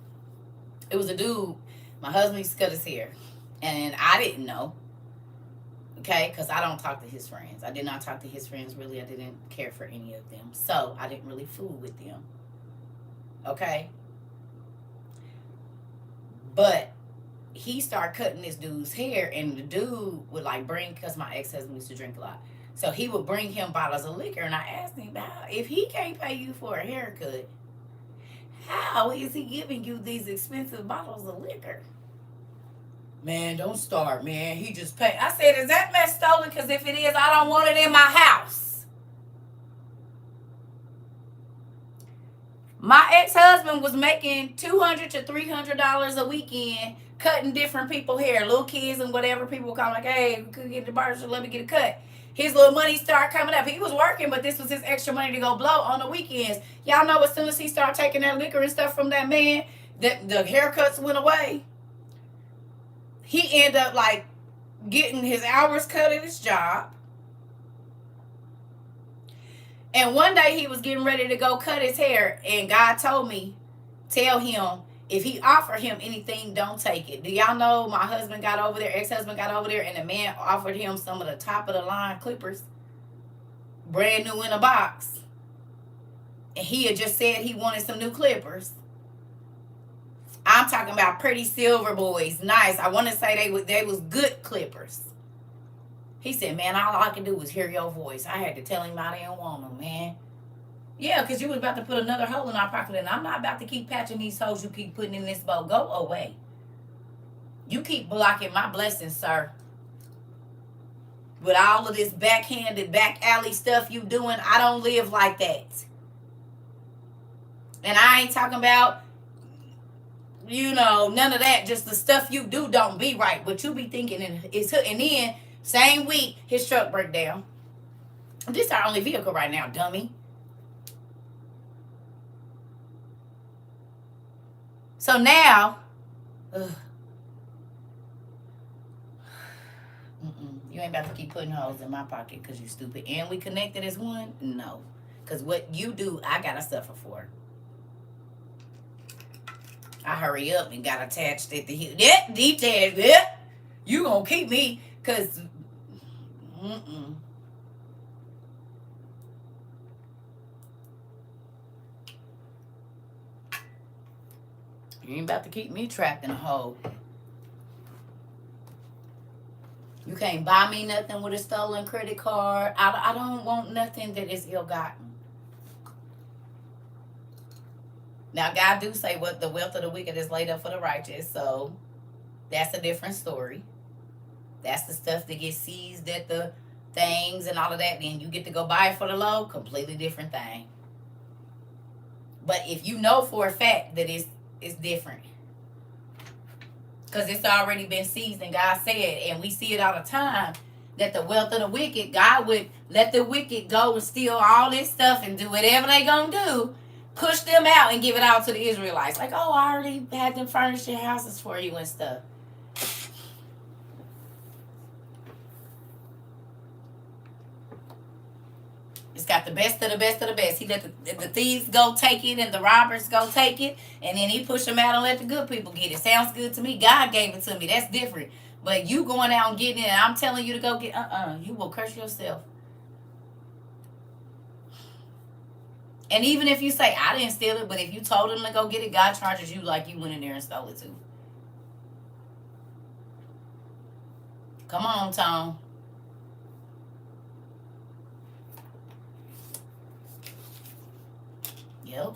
It was a dude. My husband used to cut his hair. And I didn't know. Okay? Because I don't talk to his friends. I did not talk to his friends, really. I didn't care for any of them. So, I didn't really fool with them. Okay? But he started cutting this dude's hair. And the dude would like bring, because my ex-husband used to drink a lot. So, he would bring him bottles of liquor. And I asked him, if he can't pay you for a haircut, how is he giving you these expensive bottles of liquor? Man, don't start, man. He just paid. I said, is that mess stolen? Because if it is, I don't want it in my house. My ex-husband was making $200 to $300 a weekend cutting different people's hair, little kids and whatever. People come like, hey, we could get the barber, so let me get a cut. His little money started coming up. He was working, but this was his extra money to go blow on the weekends. Y'all know as soon as he started taking that liquor and stuff from that man, that the haircuts went away. He ended up like getting his hours cut at his job. And one day he was getting ready to go cut his hair, and God told me, tell him, if he offered him anything, don't take it. Do y'all know my husband got over there, ex-husband got over there, and the man offered him some of the top of the line clippers, brand new in a box. And he had just said he wanted some new clippers. I'm talking about pretty silver boys, nice. I want to say they was good clippers. He said, man, all I could do was hear your voice. I had to tell him I didn't want them, man. Yeah, because you was about to put another hole in our pocket, and I'm not about to keep patching these holes you keep putting in this boat. Go away. You keep blocking my blessings, sir. With all of this backhanded, back alley stuff you doing, I don't live like that. And I ain't talking about, none of that. Just the stuff you do don't be right. What you be thinking is, and then, same week, his truck broke down. This is our only vehicle right now, dummy. So now, you ain't about to keep putting holes in my pocket because you stupid. And we connected as one? No. Because what you do, I got to suffer for. I hurry up and got attached at the heel. Yeah, detached. Yeah. You going to keep me because, You ain't about to keep me trapped in a hole. You can't buy me nothing with a stolen credit card. I don't want nothing that is ill-gotten. Now, God do say what the wealth of the wicked is laid up for the righteous. So, that's a different story. That's the stuff that gets seized at the things and all of that. Then you get to go buy it for the low. Completely different thing. But if you know for a fact that it's different. Because it's already been seized, and God said, and we see it all the time, that the wealth of the wicked, God would let the wicked go and steal all this stuff and do whatever they gonna do, push them out and give it out to the Israelites. Like, oh, I already had them furnish your houses for you and stuff. It's got the best of the best of the best. He let the thieves go take it and the robbers go take it, and then he push them out and let the good people get it. Sounds good to me. God gave it to me. That's different. But you going out and getting it, and I'm telling you to go get, you will curse yourself. And even if you say, I didn't steal it, but if you told him to go get it, God charges you like you went in there and stole it too. Come on, Tom. Yep.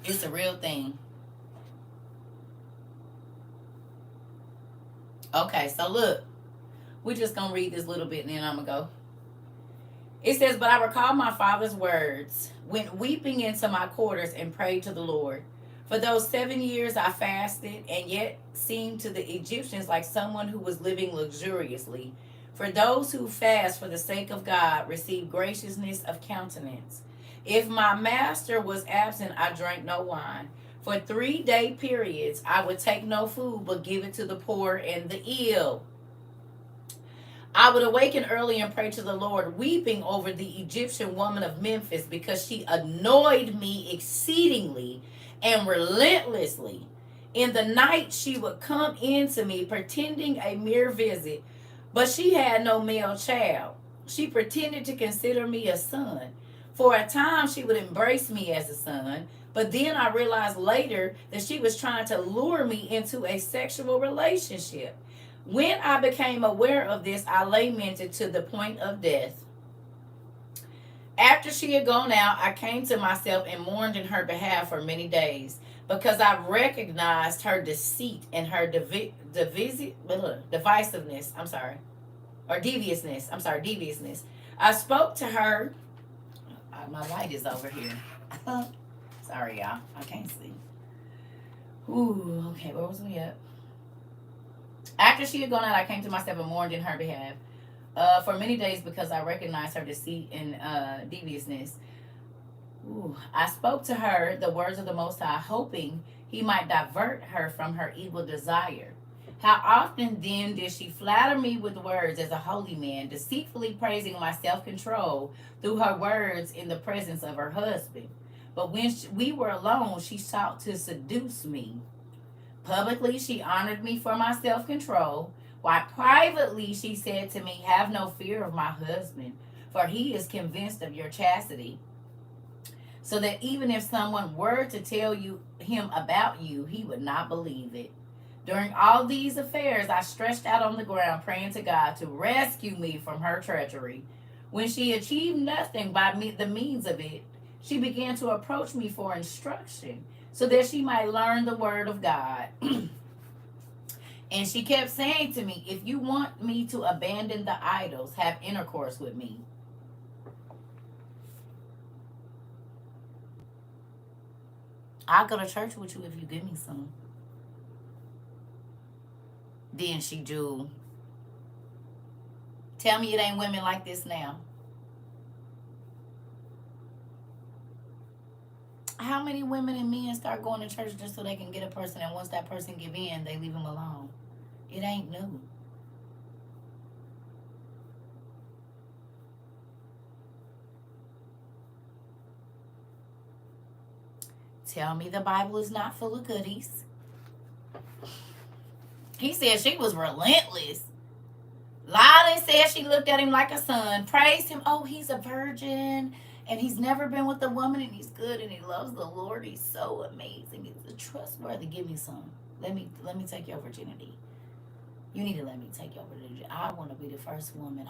It's a real thing. Okay, so look. We're just going to read this little bit and then I'm going to go. It says, but I recall my father's words, went weeping into my quarters and prayed to the Lord. For those 7 years I fasted and yet seemed to the Egyptians like someone who was living luxuriously. For those who fast for the sake of God receive graciousness of countenance. If my master was absent, I drank no wine. For 3-day periods I would take no food but give it to the poor and the ill. I would awaken early and pray to the Lord, weeping over the Egyptian woman of Memphis because she annoyed me exceedingly and relentlessly. In the night she would come in to me, pretending a mere visit, but she had no male child. She pretended to consider me a son. For a time she would embrace me as a son, but then I realized later that she was trying to lure me into a sexual relationship. When I became aware of this, I lamented to the point of death. After she had gone out, I came to myself and mourned in her behalf for many days, because I recognized her deceit and her deviousness. Deviousness. I spoke to her. My light is over here. Sorry, y'all. I can't see. Ooh, okay. Where was we at? After she had gone out, I came to myself and mourned in her behalf for many days because I recognized her deceit and deviousness. Ooh. I spoke to her the words of the Most High, hoping he might divert her from her evil desire. How often then did she flatter me with words as a holy man, deceitfully praising my self-control through her words in the presence of her husband. But when we were alone, she sought to seduce me. Publicly, she honored me for my self-control, while privately she said to me, have no fear of my husband, for he is convinced of your chastity. So that even if someone were to tell him about you, he would not believe it. During all these affairs, I stretched out on the ground, praying to God to rescue me from her treachery. When she achieved nothing by the means of it, she began to approach me for instruction, so that she might learn the word of God. And she kept saying to me, if you want me to abandon the idols, have intercourse with me. I'll go to church with you if you give me some. Then she do. Tell me it ain't women like this now. How many women and men start going to church just so they can get a person, and once that person give in, they leave them alone? It ain't new. Tell me the Bible is not full of goodies. He said she was relentless. Lila said she looked at him like a son, praised him. Oh, he's a virgin, and he's never been with a woman, and he's good, and he loves the Lord. He's so amazing. He's trustworthy. Give me some. Let me take your virginity. You need to let me take your virginity. I want to be the first woman.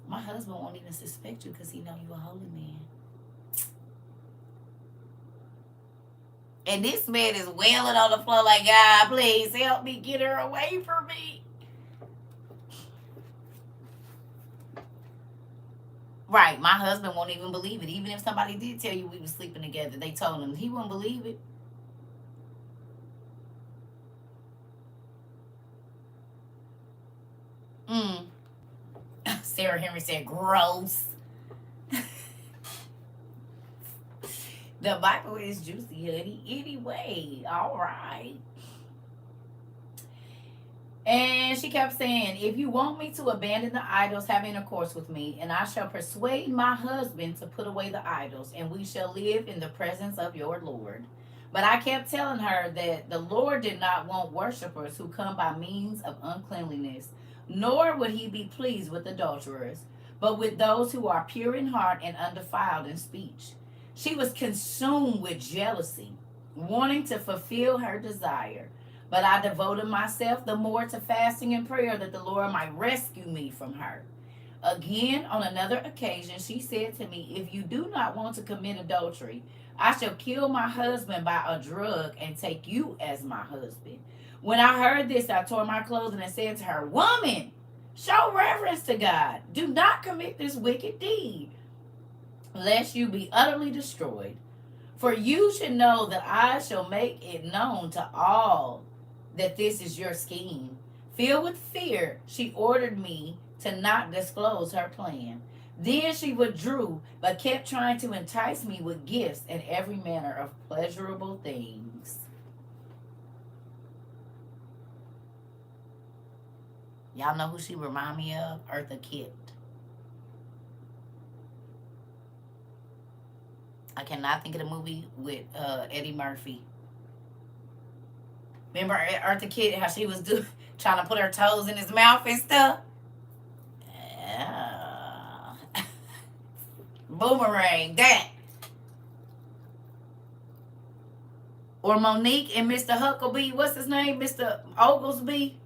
My husband won't even suspect you because he know you a holy man. And this man is wailing on the floor like, God, please help me, get her away from me. Right, my husband won't even believe it. Even if somebody did tell you we were sleeping together, they told him, he wouldn't believe it. Sarah Henry said, gross. The Bible is juicy, honey. Anyway, all right. And she kept saying, if you want me to abandon the idols, have intercourse with me, and I shall persuade my husband to put away the idols, and we shall live in the presence of your Lord. But I kept telling her that the Lord did not want worshippers who come by means of uncleanliness, nor would he be pleased with adulterers, but with those who are pure in heart and undefiled in speech. She was consumed with jealousy, wanting to fulfill her desire. But I devoted myself the more to fasting and prayer that the Lord might rescue me from her. Again, on another occasion, she said to me, if you do not want to commit adultery, I shall kill my husband by a drug and take you as my husband. When I heard this, I tore my clothing and said to her, woman, show reverence to God. Do not commit this wicked deed, lest you be utterly destroyed. For you should know that I shall make it known to all that this is your scheme. Filled with fear, she ordered me to not disclose her plan. Then she withdrew, but kept trying to entice me with gifts and every manner of pleasurable things. Y'all know who she remind me of? Eartha Kitt. I cannot think of the movie with Eddie Murphy. Remember Eartha Kitt, how she was trying to put her toes in his mouth and stuff? Boomerang, that. Or Monique and Mr. Huckabee. What's his name? Mr. Oglesby?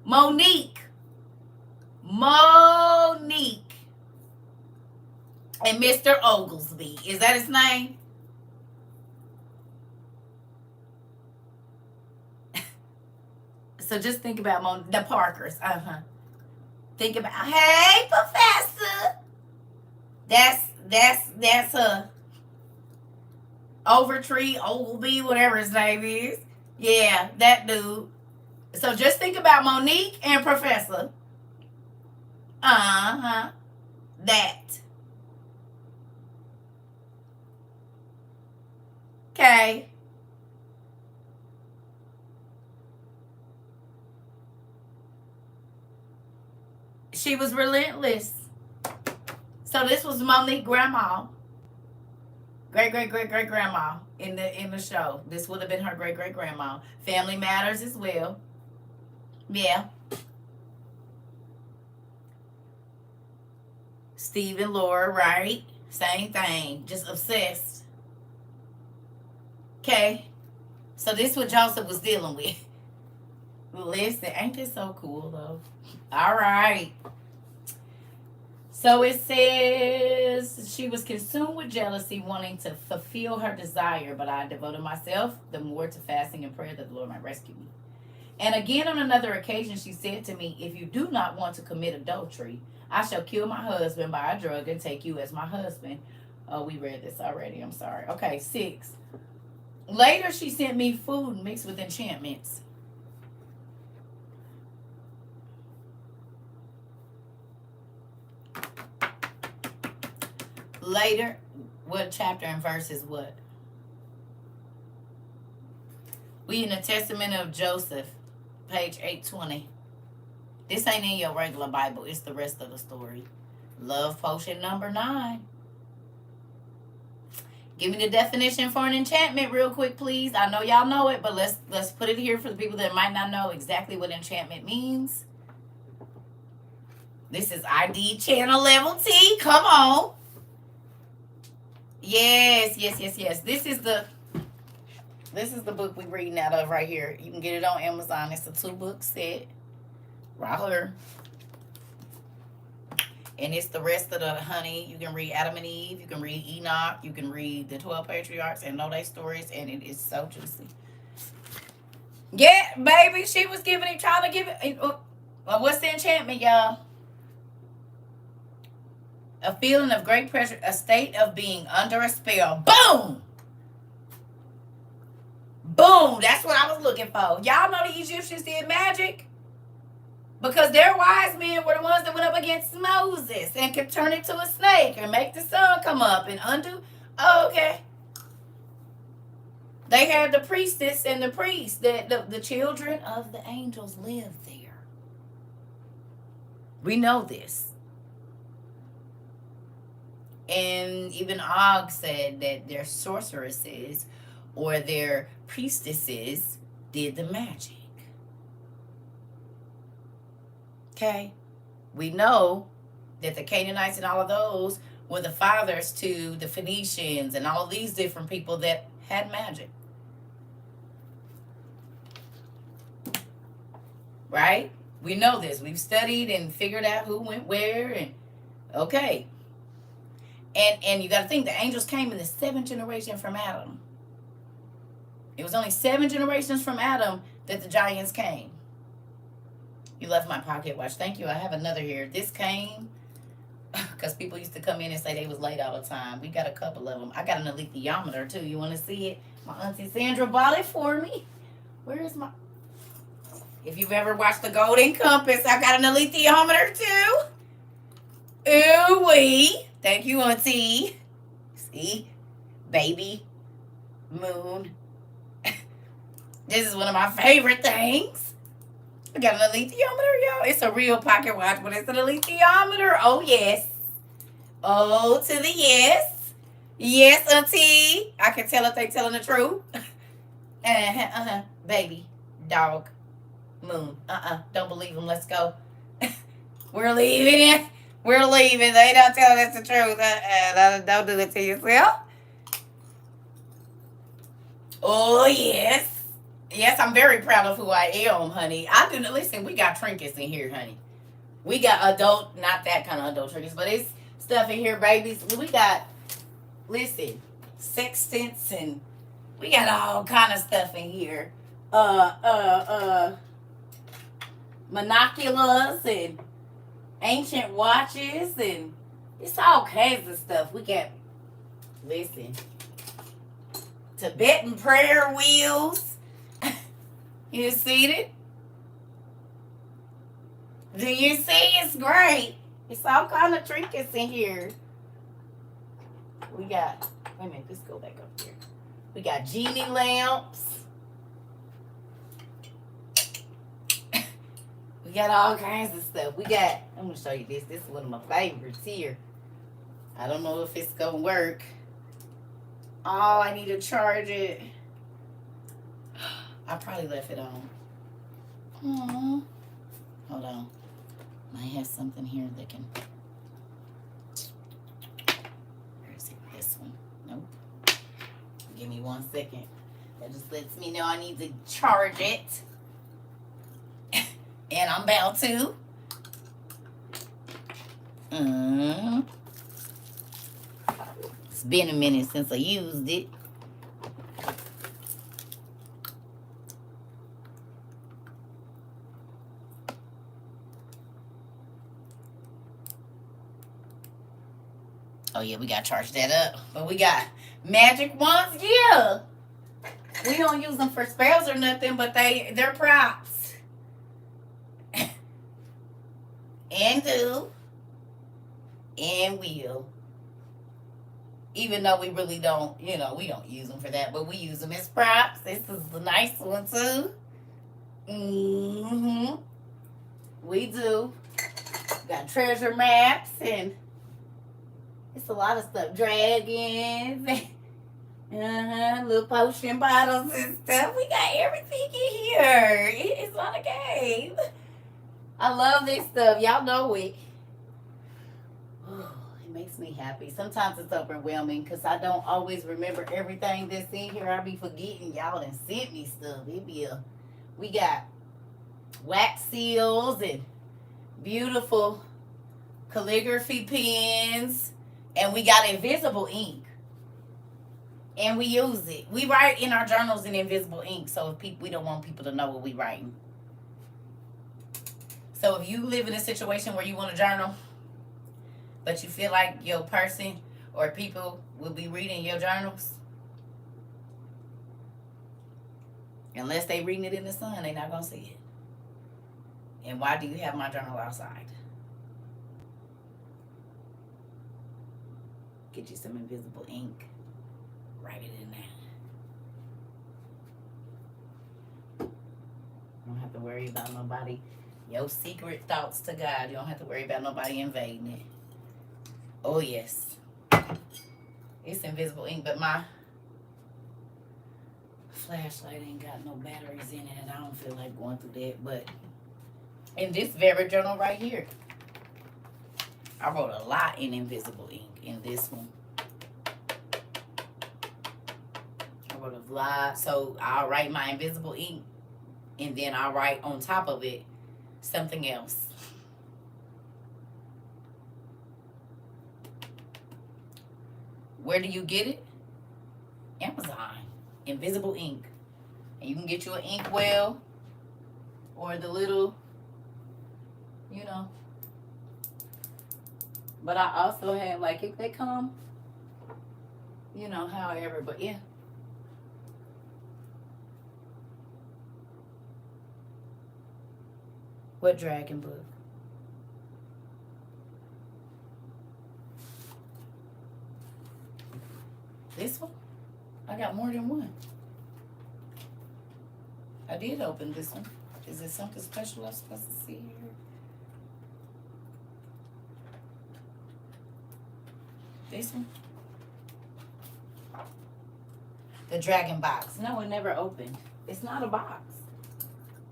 Monique and Mr. Oglesby. Is that his name? So just think about the Parkers. Think about, hey, Professor. That's Overtree, Ogleby, whatever his name is. Yeah, that dude. So just think about Monique and Professor. That. Okay. She was relentless. So this was Monique grandma. Great grandma in the show. This would have been her great grandma. Family Matters as well. Yeah. Steve and Laura, right? Same thing. Just obsessed. Okay. So this is what Joseph was dealing with. Listen, ain't this so cool though? All right. So it says she was consumed with jealousy, wanting to fulfill her desire, but I devoted myself the more to fasting and prayer that the Lord might rescue me. And again, on another occasion, she said to me, if you do not want to commit adultery, I shall kill my husband by a drug and take you as my husband. Oh, we read this already. I'm sorry. Okay, 6. Later, she sent me food mixed with enchantments. Later, what chapter and verse is what? We in the Testament of Joseph, page 820. This ain't in your regular Bible. It's the rest of the story. Love potion number 9. Give me the definition for an enchantment real quick, please. I know y'all know it, but let's put it here for the people that might not know exactly what enchantment means. This is ID channel level T. Come on. Yes. This is the book we're reading out of right here. You can get it on Amazon. It's a 2-book set. Right here. And it's the rest of the honey. You can read Adam and Eve. You can read Enoch. You can read the 12 Patriarchs and know their stories. And it is so juicy. Yeah, baby. She was trying to give it. What's the enchantment, y'all? A feeling of great pressure. A state of being under a spell. Boom! Boom! That's what I was looking for. Y'all know the Egyptians did magic? Because their wise men were the ones that went up against Moses and could turn it to a snake and make the sun come up and undo. Oh, okay. They had the priestess and the priest, that the children of the angels live there. We know this. And even Og said that their sorceresses or their priestesses did the magic. Okay? We know that the Canaanites and all of those were the fathers to the Phoenicians and all these different people that had magic. Right? We know this. We've studied and figured out who went where, and okay. And you got to think, the angels came in the 7th generation from Adam. It was only 7 generations from Adam that the giants came. You left my pocket watch. Thank you. I have another here. This came because people used to come in and say they was late all the time. We got a couple of them. I got an alethiometer too. You want to see it? My auntie Sandra bought it for me. Where is my... If you've ever watched The Golden Compass, I got an alethiometer too. Ooh wee. Thank you, auntie. See? Baby. Moon. This is one of my favorite things. I got an alethiometer, y'all. It's a real pocket watch, but it's an alethiometer. Oh, yes. Oh, to the yes. Yes, auntie. I can tell if they telling the truth. Baby. Dog. Moon. Don't believe them. Let's go. We're leaving. We're leaving. They don't tell us the truth. Don't do it to yourself. Oh, yes. Yes, I'm very proud of who I am, honey. I do. Listen, we got trinkets in here, honey. We got adult, not that kind of adult trinkets, but it's stuff in here, babies. We got, listen, sextants, and we got all kind of stuff in here. Monoculars and ancient watches, and it's all kinds of stuff. We got, listen, Tibetan prayer wheels. You see it? Do you see? It's great. It's all kind of trinkets in here. We got, wait a minute, let's go back up here. We got genie lamps. We got all kinds of stuff. We got, I'm going to show you this. This is one of my favorites here. I don't know if it's going to work. Oh, I need to charge it. I probably left it on. Aww. Hold on. I have something here that can... Where is it? This one. Nope. Give me 1 second. That just lets me know I need to charge it. And I'm about to. It's been a minute since I used it. Oh, yeah, we got to charge that up. But we got magic wands. Yeah. We don't use them for spells or nothing, but they're props. And do. And will. Even though we really don't, we don't use them for that, but we use them as props. This is a nice one, too. We do. Got treasure maps and... It's a lot of stuff. Dragons. Little potion bottles and stuff. We got everything in here. It's not a game. I love this stuff. Y'all know it. Oh, it makes me happy. Sometimes it's overwhelming because I don't always remember everything that's in here. I be forgetting y'all done sent me stuff. We got wax seals and beautiful calligraphy pens. And we got invisible ink. And we use it. We write in our journals in invisible ink. So if we don't want people to know what we writing. So if you live in a situation where you want to journal, but you feel like your person or people will be reading your journals, unless they reading it in the sun, they not going to see it. And why do you have my journal outside? Get you some invisible ink. Write it in there. have to worry about nobody. Your secret thoughts to God. You don't have to worry about nobody invading it. Oh, yes. It's invisible ink, but my flashlight ain't got no batteries in it, and I don't feel like going through that. But in this very journal right here, I wrote a lot in invisible ink in this one. I wrote a lot. So I'll write my invisible ink, and then I'll write on top of it something else. Where do you get it? Amazon. Invisible ink. And you can get you an ink well or the little, you know. But I also have, like, if they come, you know, however, but yeah. What dragon book? This one? I got more than one. I did open this one. Is it something special I'm supposed to see here? This one? The dragon box. No, it never opened. It's not a box.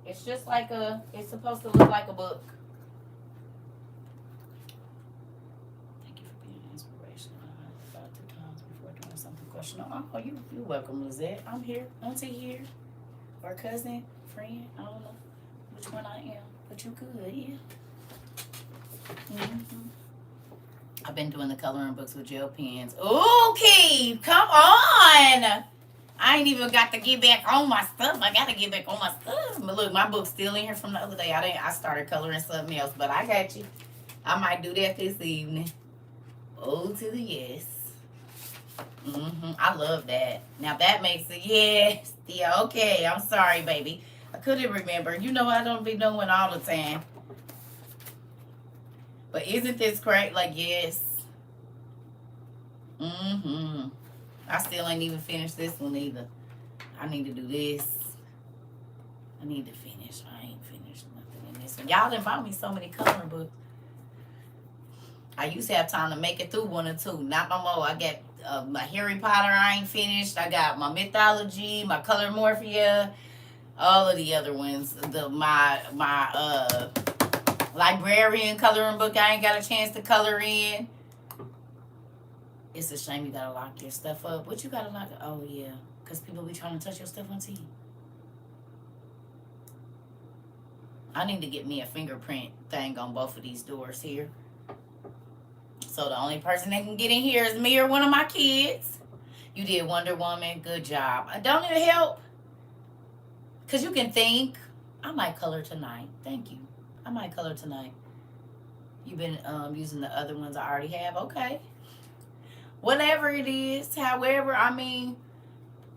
It's just like a, it's supposed to look like a book. Thank you for being an inspiration. I thought 2 times before doing something questionable. Oh, you're welcome, Lizette. I'm here. Auntie here. Or cousin, friend. I don't know which one I am. But you good, yeah. I've been doing the coloring books with gel pens. Okay, come on. I ain't even got to get back on my stuff. I got to get back on my stuff. But look, my book's still in here from the other day. I started coloring something else, but I got you. I might do that this evening. Oh, to the yes. I love that. Now that makes it yes. Yeah, okay. I'm sorry, baby. I couldn't remember. You know I don't be knowing all the time. But isn't this great? Like, yes. I still ain't even finished this one either. I need to do this. I need to finish. I ain't finished nothing in this one. Y'all done bought me so many coloring books. I used to have time to make it through 1 or 2. Not no more. I got my Harry Potter I ain't finished. I got my Mythology, my Color Morphia, all of the other ones. My librarian coloring book I ain't got a chance to color in. It's a shame you gotta lock your stuff up. What you gotta lock? Oh yeah, because people be trying to touch your stuff on TV. I need to get me a fingerprint thing on both of these doors here. So the only person that can get in here is me or one of my kids. You did Wonder Woman. Good job. Don't it help? Because you can think, I might color tonight. Thank you. I might color tonight. You've been using the other ones I already have. Okay. Whatever it is, however, I mean,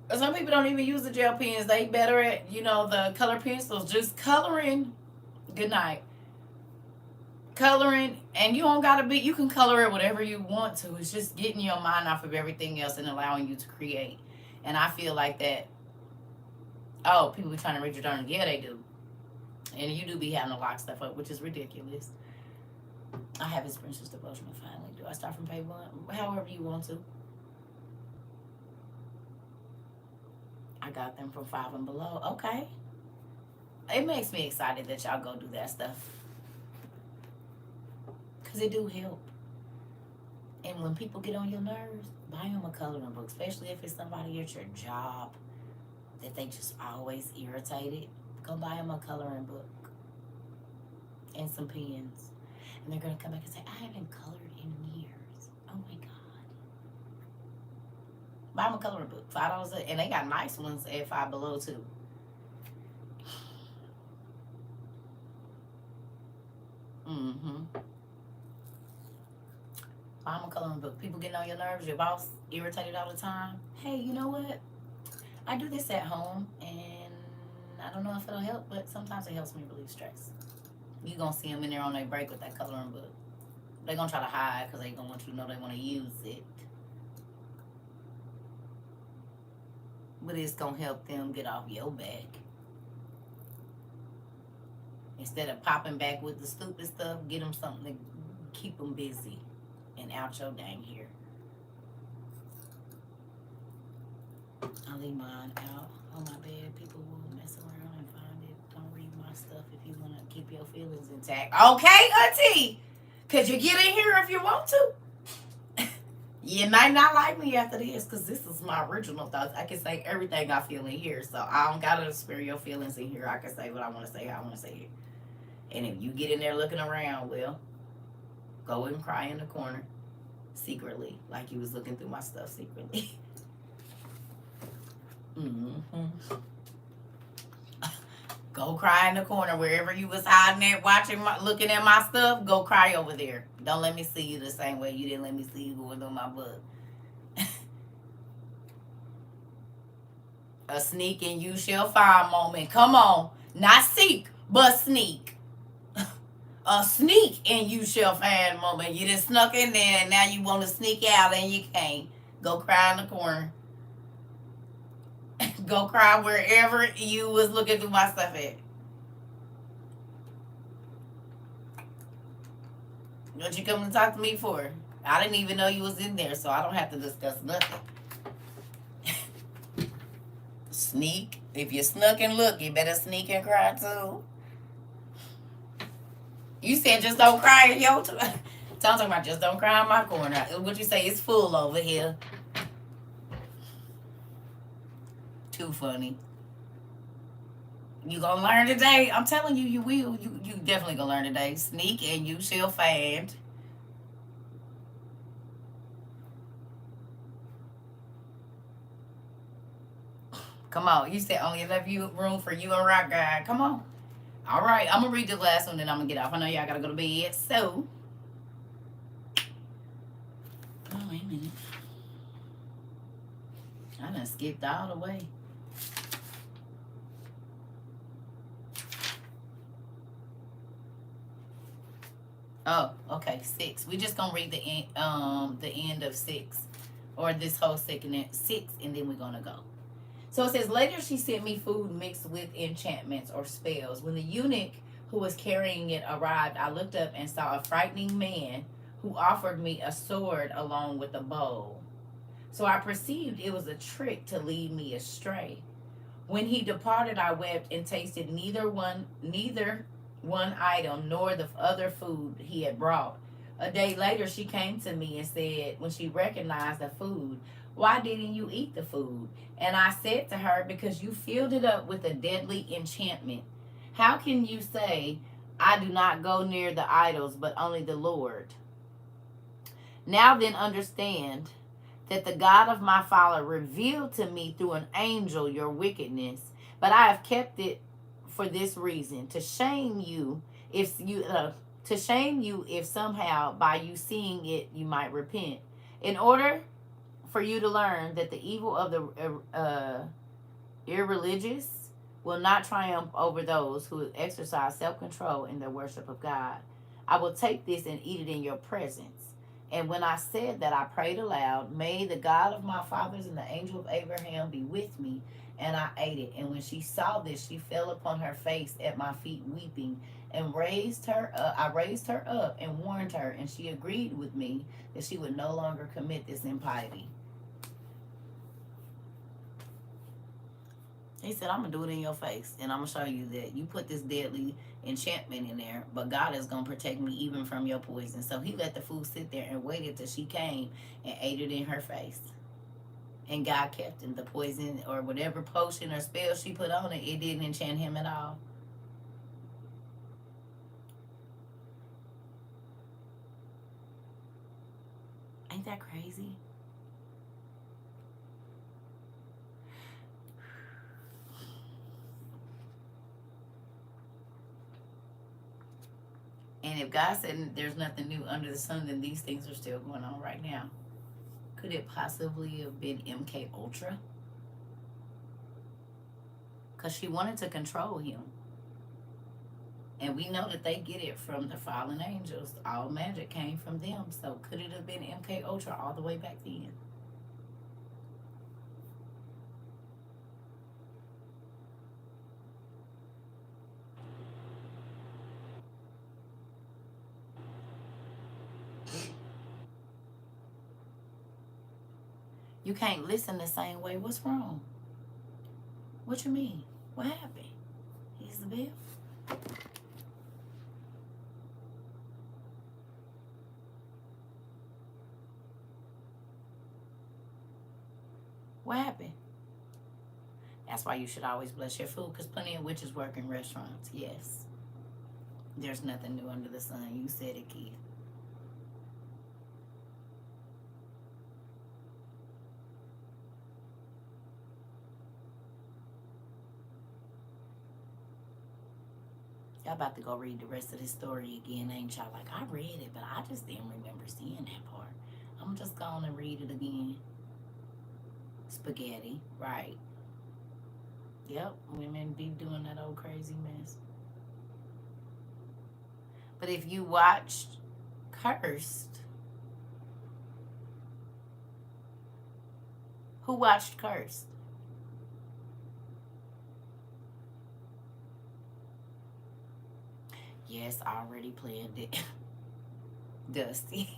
some people don't even use the gel pens. They better at, you know, the color pencils. Just coloring. Good night. Coloring, and you don't gotta be, you can color it whatever you want to. It's just getting your mind off of everything else and allowing you to create. And I feel like that, oh, people be trying to read your journal. Yeah, they do. And you do be having to lock stuff up, which is ridiculous. I have his Princess Devotional finally. Do I start from page 1? However you want to. I got them from 5 and below. Okay. It makes me excited that y'all go do that stuff. Because it do help. And when people get on your nerves, buy them a coloring book. Especially if it's somebody at your job that they just always irritated. Go buy them a coloring book. And some pens. And they're going to come back and say, I haven't colored in years. Oh my God. Buy them a coloring book. $5. And they got nice ones at 5 below too. Buy them a coloring book. People getting on your nerves. Your boss irritated all the time. Hey, you know what? I do this at home. And I don't know if it'll help. But sometimes it helps me relieve stress. You're going to see them in there on their break with that coloring book. They're going to try to hide because they're going to want you to know they want to use it. But it's going to help them get off your back. Instead of popping back with the stupid stuff, get them something to keep them busy and out your dang hair. I leave mine out on my bed. People will mess around and find it. Don't read my stuff if you want to keep your feelings intact. Okay, auntie. Could you get in here if you want to? You might not like me after this because this is my original thoughts. I can say everything I feel in here. So I don't got to spare your feelings in here. I can say what I want to say, how I want to say it. And if you get in there looking around, well, go and cry in the corner secretly, like you was looking through my stuff secretly. Mm-hmm. Go cry in the corner wherever you was hiding at, looking at my stuff. Go cry over there. Don't let me see you the same way you didn't let me see you going through my book. A sneak and you shall find moment. Come on, not seek, but sneak. A sneak and you shall find moment. You just snuck in there and now you want to sneak out and you can't. Go cry in the corner. Go cry wherever you was looking through my stuff at. What you come to talk to me for? I didn't even know you was in there, so I don't have to discuss nothing. Sneak. If you snuck and look, you better sneak and cry too. You said just don't cry in your talking about just don't cry in my corner. What you say? It's full over here. Too funny. You gonna learn today. I'm telling you, you will. You definitely gonna learn today. Sneak and you shall find. Come on. You said only enough room for you and Rock Guy. Come on. All right. I'm gonna read the last one, then I'm gonna get off. I know y'all gotta go to bed. So. Oh, wait a minute. I done skipped all the way. Oh, okay, 6. We just gonna read the end of 6, or this whole second 6, and then we're gonna go. So it says, later she sent me food mixed with enchantments or spells. When the eunuch who was carrying it arrived, I looked up and saw a frightening man who offered me a sword along with a bow. So I perceived it was a trick to lead me astray. When he departed, I wept and tasted neither one item nor the other food he had brought. A day later, she came to me and said, when she recognized the food, why didn't you eat the food? And I said to her, because you filled it up with a deadly enchantment. How can you say, I do not go near the idols, but only the Lord? Now then understand that the God of my father revealed to me through an angel your wickedness, but I have kept it for this reason, to shame you if somehow by you seeing it you might repent, in order for you to learn that the evil of the irreligious will not triumph over those who exercise self-control in their worship of God. I will take this and eat it in your presence. And when I said that, I prayed aloud, may the God of my fathers and the angel of Abraham be with me. And I ate it. And when she saw this, she fell upon her face at my feet, weeping, and I raised her up and warned her, and she agreed with me that she would no longer commit this impiety. He said, I'm going to do it in your face, and I'm going to show you that you put this deadly enchantment in there, but God is going to protect me even from your poison. So he let the food sit there and waited till she came and ate it in her face. And God kept him. The poison or whatever potion or spell she put on it, it didn't enchant him at all. Ain't that crazy? And if God said there's nothing new under the sun, then these things are still going on right now. Could it possibly have been MK Ultra? Because she wanted to control him. And we know that they get it from the fallen angels. All magic came from them. So could it have been MK Ultra all the way back then? You can't listen the same way. What's wrong? What you mean? What happened? He's the bill. What happened? That's why you should always bless your food, because plenty of witches work in restaurants. Yes. There's nothing new under the sun. You said it, Keith. Y'all about to go read the rest of this story again, ain't y'all? Like, I read it, but I just didn't remember seeing that part. I'm just going to read it again. Spaghetti, right. Yep, women be doing that old crazy mess. But if you watched Cursed, who watched Cursed? Yes, I already planned it. Dusty.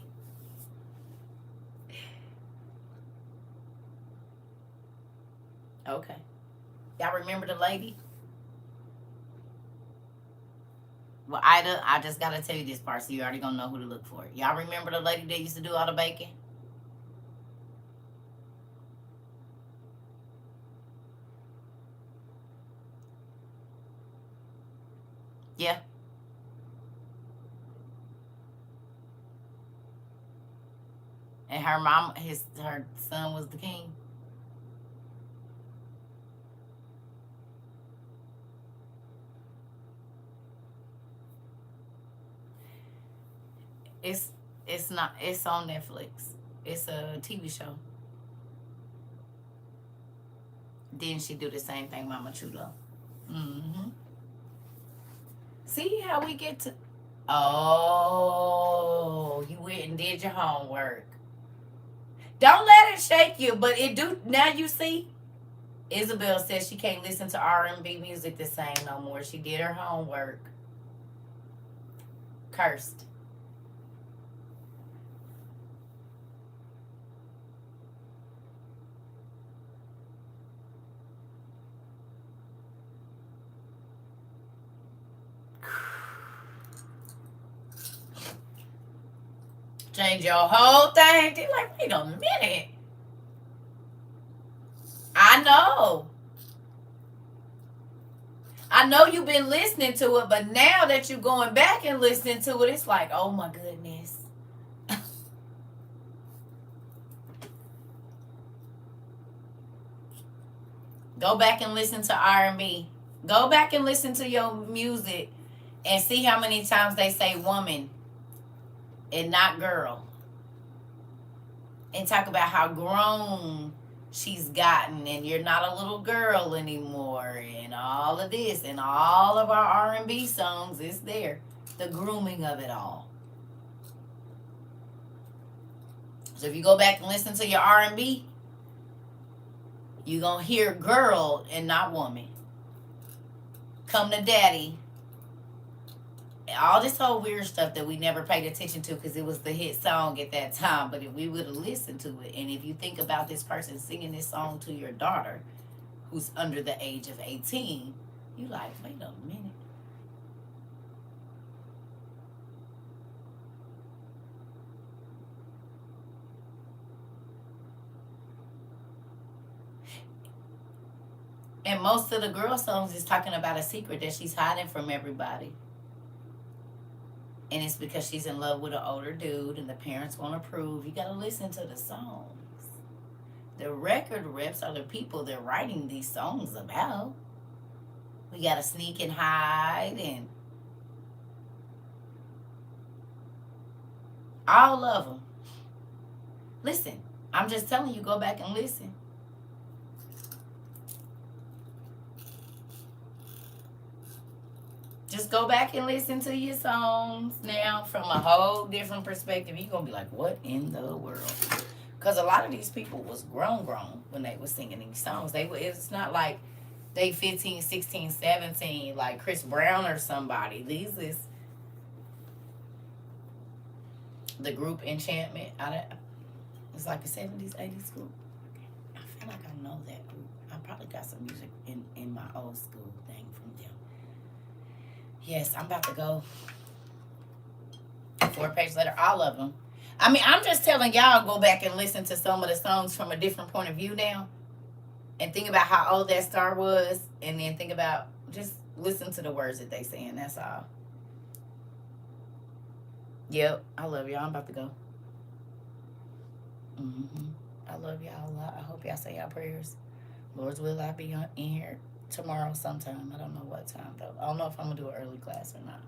Okay. Y'all remember the lady? Well, Ida, I just gotta tell you this part, so you already gonna know who to look for. Y'all remember the lady that used to do all the baking? Yeah. And her mom, her son was the king. It's it's not. It's on Netflix. It's a TV show. Didn't she do the same thing, Mama Chulo? Mm-hmm. See how we get to. Oh, you went and did your homework. Don't let it shake you, but it do. Now you see. Isabel says she can't listen to R&B music the same no more. She did her homework. Cursed. Change your whole thing. They're like, wait a minute. I know. I know you've been listening to it, but now that you're going back and listening to it, it's like, oh my goodness. Go back and listen to R&B. Go back and listen to your music and see how many times they say woman and not girl. And talk about how grown she's gotten, and you're not a little girl anymore, and all of this, and all of our R&B songs is there. The grooming of it all. So if you go back and listen to your R&B, you're going to hear girl and not woman. Come to daddy. All this whole weird stuff that we never paid attention to because it was the hit song at that time. But if we would have listened to it, and if you think about this person singing this song to your daughter who's under the age of 18, you like, wait a minute. And most of the girl songs is talking about a secret that she's hiding from everybody. And it's because she's in love with an older dude and the parents won't approve. You got to listen to the songs. The record reps are the people they're writing these songs about. We got to sneak and hide and all of them. Listen, I'm just telling you, go back and listen. Just go back and listen to your songs now from a whole different perspective. You're going to be like, what in the world? Because a lot of these people was grown when they were singing these songs. It's not like they 15, 16, 17 like Chris Brown or somebody. These is the group Enchantment. It's like a 70s, 80s group. feel like I know that group. I probably got some music in my old school thing from them. Yes, I'm about to go. 4 page letter, all of them. I mean, I'm just telling y'all, go back and listen to some of the songs from a different point of view now, and think about how old that star was, and then think about, just listen to the words that they saying. That's all. Yep, I love y'all. I'm about to go. hmm I love y'all a lot. I hope y'all say y'all prayers. Lord's will, I'll be in here tomorrow sometime. I don't know what time though. I don't know if I'm gonna do an early class or not.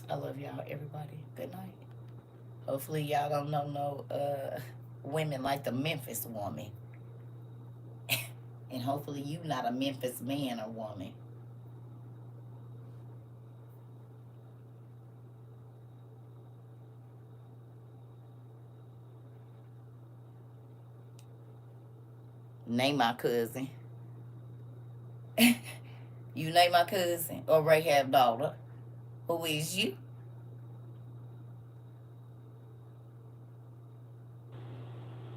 I love y'all, everybody. Good night. Hopefully y'all don't know no women like the Memphis woman. And hopefully you not a Memphis man or woman. Name my cousin. You name my cousin or Rahab daughter. Who is you?